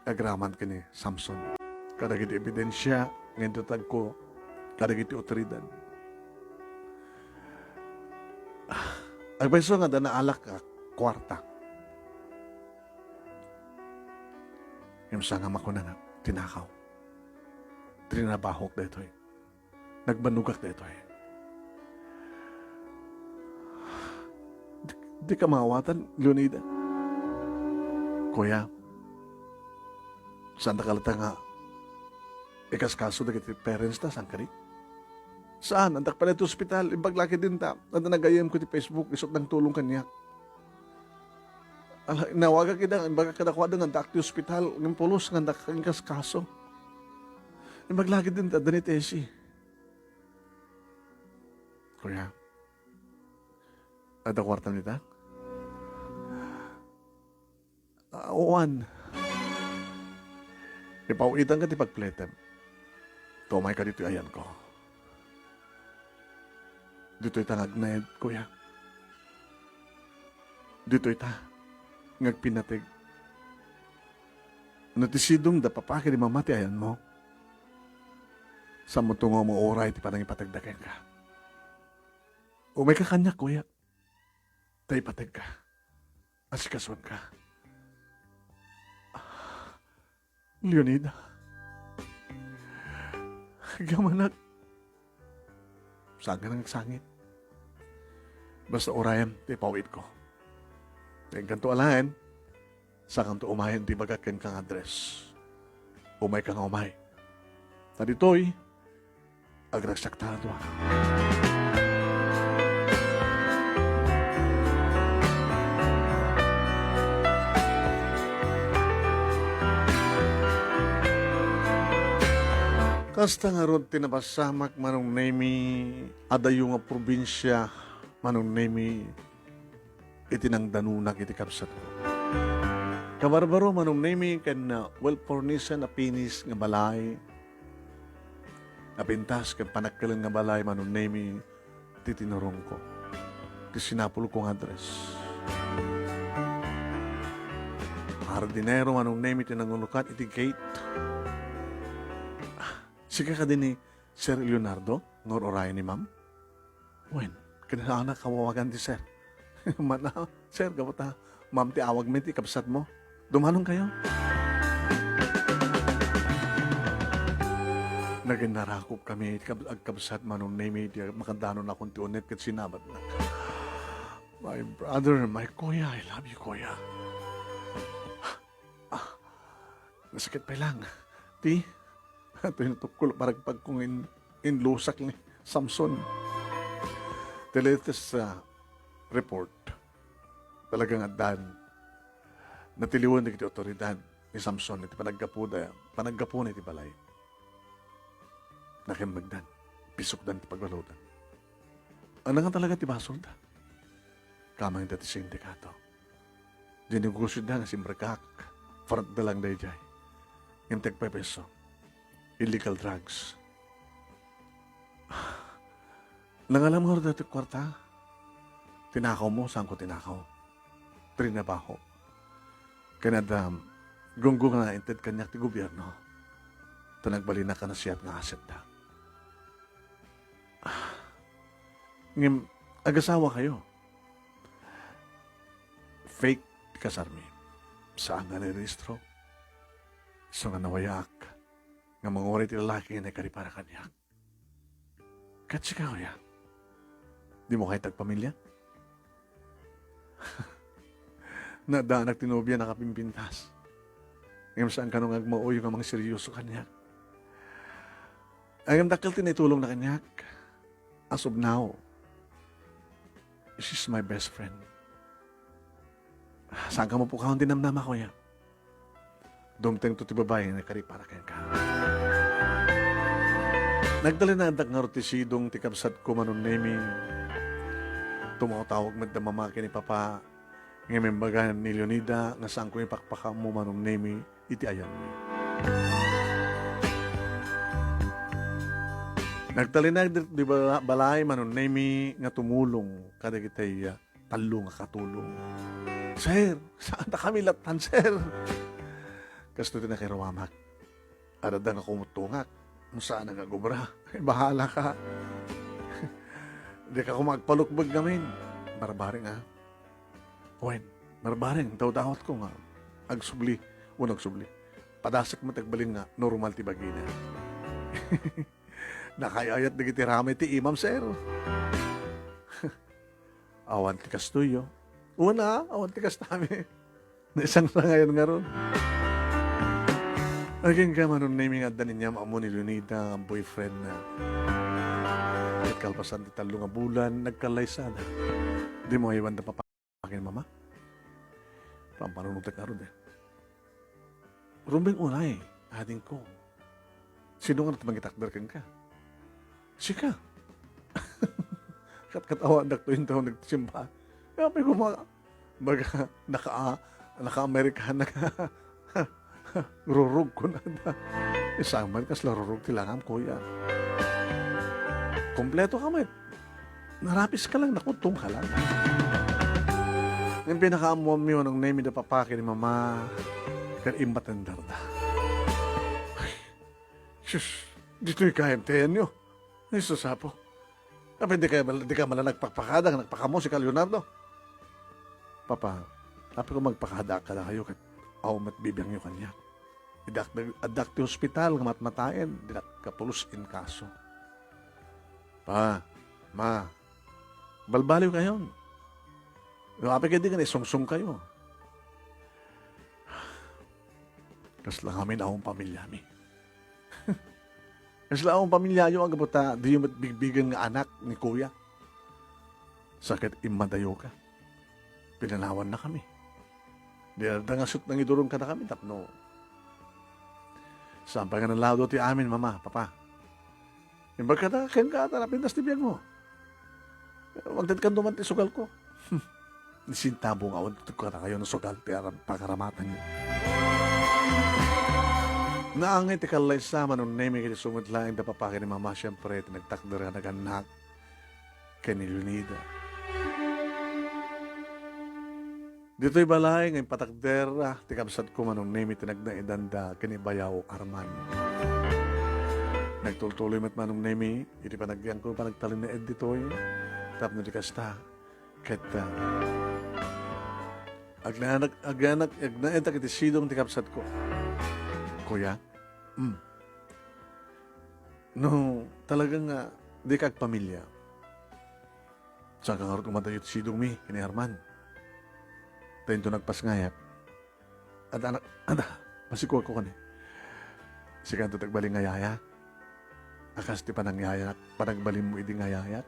Agraman ka ni Samson. Karag ito ebidensya, ngayon tutag ko, karag ito otoridad. Agbayso nga, danaalak ka, kwarta. Yung sanga makuna na, tinakaw. Trinabahok na ito eh. Nagbanugak na ito eh. Di ka mawatan, Leonida. Kuya, saan nakalata nga ikas kaso na kiti parents ta, saan ka rin? Saan? Andak pala ito hospital, ibaglaki din ta. Nanda nagayam ko ti Facebook, isot ng tulong kanya. Nawaga kita, imbaga kadakuha ng andak ti hospital, ng pulos, ng andak ikas kaso. Ibaglaki din ta, danitesi. Kuya, ada kwarta nita? Uwan. Ipauitan ka ti pagpletem. Tumay ka dito ayan ko. Dito ita ngagnayad, kuya. Dito ita ngagpinatig. Natisidong da papaki di mamati ayan mo. Sa mo tungo mo oray ti parang ipatagdakin ka. Umay ka kanya, kuya. Tay patag ka. Asikason ka. Leonida. Gamanak. Saan ka nang nagsangit? Basta orayan, di pawid ko. Yung kanto alahan, sa kanto umayan, di bagat kang address. Umay ka nga umay. Tadito'y, agragsaktado ako. Kasta nga ron tinabasamak manong nemi adayo nga probinsya manong nemi itinang danunak iti kapsat. Kabarbaro manong nemi kan well-furnished na pinis nga balay. Napintas kan panagkalan nga balay manong nemi titinurong ko. Ti sinapul kong address. hardinero manong name iti nangulukat iti gate. Sige ka din ni Sir Leonardo, ngor oray ni ma'am. Wen, kinahanglan kawawagan ti Sir. Mana, Sir, gabata, ma'am ti awag mi ti kapsat mo. Dumanong kayo. Naginarakop kami, agkabsat manong name iti makandanon akong ti unet kat sinabat na. My brother, my kuya, I love you, kuya. Nasakit pa lang. Ti, ito yung tukul parang pag kong inlusak ni Samson. The latest report, talagang adan, natiliwan ni kiti otoridad ni Samson, iti panaggapo na iti balay. Nakimbagdan, pisukdan ti pagwaludan. Ano nga talaga ti basol da? Kamang dati sindikato. Dinugusod na nga simbrakak, farat da lang day jay. Intek pa peso. Illegal drugs. Nangalam nga rin dati kwarta. Tinakaw mo, saan ko tinakaw? Trinabaho. Kanadam, gunggong na inted kanyak ti gobyerno. Tanagbali na ka na siya at nga aset da. Ngim, agasawa kayo. Fake kasarmi. Saan nga nirehistro? So nga nawayak. Nga mangurit ilalaki na karipara kanyak. Katsikaw yan. Di mo kayo tagpamilya? Nadaanak tinubya nakapimpintas. Ngayon saan ka nung agmauyo nga mga seryoso kanyak. Ang dakil tinitulong na kanyak. As of now, she's my best friend. Saan ka mo po kahon dinamnama ko yan? Dumteng to ti babae na karipara kayo ka. Nagdali na andak nga rotisidong ti kabsat ko manon naming tumatawag magdamamaki ni Papa ng membagan ni Leonida nga saan ko ipakpaka mo manon nami iti ayan mi. Nagdali na di balay manon nami nga tumulong kada kitay talo nga katulong. Sir, saan na kami latan, sir? Kasto din na kay Rawamak. Arada nga kumutungak. Saan nga gubra? Bahala ka. Di ka kumagpalukbag namin. Marbaring ha. Wen, marbaring. Daw-dawat ko nga. Agsubli. Unang subli. Padasak matagbalin nga. Normal ti bagina. Nakayayat na gitiramay ti imam, sir. Awan ti kastuyo. Una, awan ti kastami. Naisang na ngayon nga ron. Aging ka manon naming adda niya maamo ni Leonida ang boyfriend na kalpasan ti talo nga bulan nagkalay sana. Di mo iwan na papakin mama? Pampanunod ka ron eh. Rumbing unay, ading ko. Sino nga natamangitakder kang ka? Sika. Katawan dakto yung taon nagsimba. Kaya ko baga naka-Amerikan rurug ko na da. Isang man kas larurug tilangam kuya. Kompleto ka met. Narapis ka lang, nakutong ka lang. Yung pinaka-amuam mo ng name na papaki ni mama kan imbatandar da. Ay, sus, dito yung kahimtayan nyo. Ay, susapo. Kapag di ka malang nagpakpakada, nagpakamo si Leonardo. Papa, kapag ko magpakada ka na kayo, kat ako matbibiyang nyo kanya. Adak ti hospital, nga matmatayin, dinak kapulos in kaso. Pa, ma, balbaliw kayo. Kapag hindi ka na isungsung kayo. Kas lang kami na akong pamilya mi. Kas lang akong pamilya yung agabuta, di yung matbigbigan nga anak ni kuya. Sakit imadayo ka. Pinanawan na kami. Di na dangasot nang idurong ka na kami, tapno. Sampay ka ng lado ti amin, mama, papa. Yung bagkata, kayo ka ata, napintas tibiyag mo. Wagdad ka duman ti sugal ko. Nisintabong awan, tutug ka na kayo ng sugal, ti pakaramatan niyo. Naangay ti kalay sa manon name kiti sumud lang da papaki ni mama, siyempre, tinagtakdara naganak kay ni Leonida. Dito'y balay, ngayon patakder, tikabsat ko manong name itinagna idanda, kinibayaw Arman. Nagtultuloy mat manong name, iti panagyan ko, panagtalin na ed dito'y, tap na di kasta, keta. Agnanak, iti sidong tikabsat ko. Kuya, no, talagang di kag pamilya. Saan ka nga rin kumatayot sidong mi, kini Arman. Tayo ito nagpasngayat. At anak, masikuha ko kani. Sikan ito tagbaling ngayaya. Akas ti panangyayat, panagbalin mo idi ngayayat.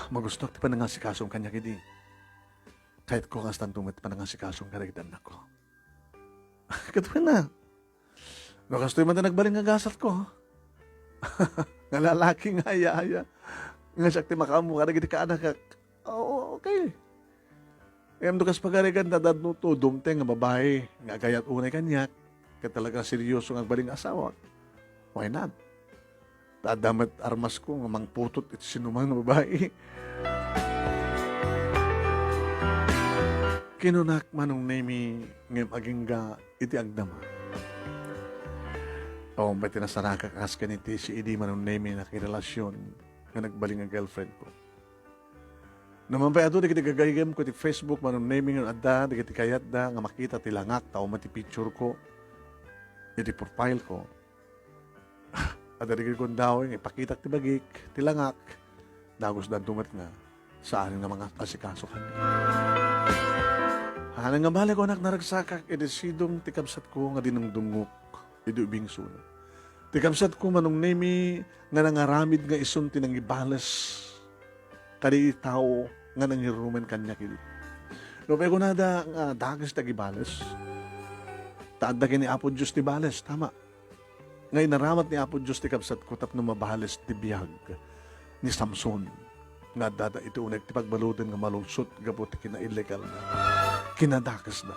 Magustok ti panangasikasong kanya kidi. Kahit ko kas tantumit panangasikasong karagitan na ko. Katuwa na. Nakas to'y man nagbaling ngagasat ko. Nga lalaki ngayaya. Nga sakti makamu karagiti ka anak. Oo, okay. Ngayon dukas pagarigan dadad no to, dumteng nga babae, nga gayat unay kanyak, kaya talaga seryoso nga baling asawa. Why not? Tadamat armas ko, nga mangputot ito sinumang na babae. Kinunak manong nemi, ngayon aging ga iti agdama. O, may tinasaraka kas kaniti si Idi manong nemi na kirelasyon, nga nagbaling ang girlfriend ko. Naman pa ito, di kiti gagayagam ko ti Facebook, manong naming yung adda, di kiti kayat da, nga makita ti langak, tao mati picture ko, iti profile ko. At di kiti kong daw, ipakita ti bagik, ti langak, dagos dan tumat nga, saan nga mga asikaso kanya. Hanang nga balik ko anak naragsakak, iti sidong ti kabsat ko, nga dinang dungok, iti ubing sunod. Ti kabsat ko, manong nami, nga nangaramid nga isun tinang ibalas, kadi tao, nga nangirumen kanya kidi. No, pero na da nga dagas tagi balas. Taad da kini Apo Diyos ti balas, tama. Ngay naramat ni Apo Diyos ti kabsat ko tap no mabalas ti biyag ni Samson. Nga dada iti unag ti pagbaludan nga malungsot gabot ti kina-illegal na. Kinadakas na.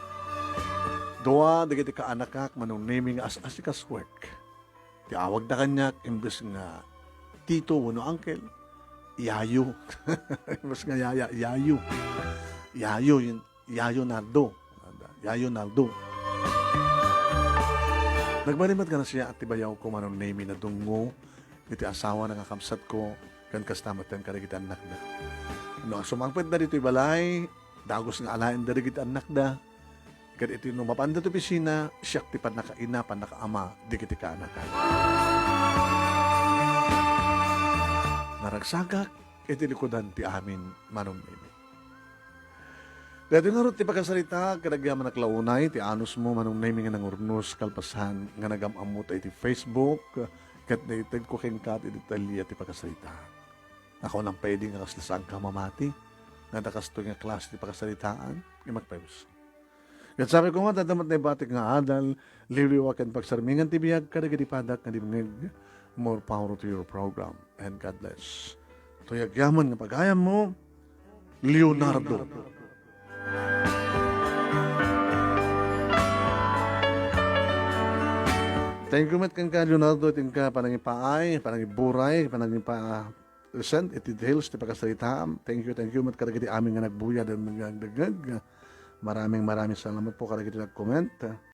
Doa, di kiti kaanakak manong naming as-asikas work. Ti awag na kanyak, imbes nga tito, wano uncle, Yayo. Mas nga yayo. Yayo, Yayo Naldo. Yayo Naldo. Nagbalimat ka na siya at tibayaw ko manong name na dungo, iti asawa na kakamsat ko, kan kastamat kan karagitan anak na. No, sumangpit na dito balay, dagos nga alain da rigit anak da, kan iti no mapanda to pisina, siyak ti pan nakaina, pan nakaama, di kiti ka anakan. Naragsagak, iti likodan ti amin manong nimi. Dati nga rin ti pagkasalita, kadagyaman naklaunay, ti anus mo manong nimi nga nangurnos, kalpasan, nga nagamamot iti Facebook, kat na itag ko keng kat iti talya ti pagkasalita. Ako nang pwede nga kaslasang ka mamati, nga nakasto nga klas ti pagkasalitaan, nga magpayos. Kat sabi ko nga, tatamat na ibatik nga adal, liliwakan pagsarmingan ti biyag, kadagadi padak nga dimnig, more power to your program, and God bless. Tuyagyaman nga pagayam mo, Leonardo. Thank you mat kang ka, Leonardo, iting ka panangipaay, panangiburay, panangipa-send, iti details, ti pagkasalitaan. Thank you mat karagiti aming nga nagbuya, dan magdagdag. Maraming salamat po karagiti nag-comment.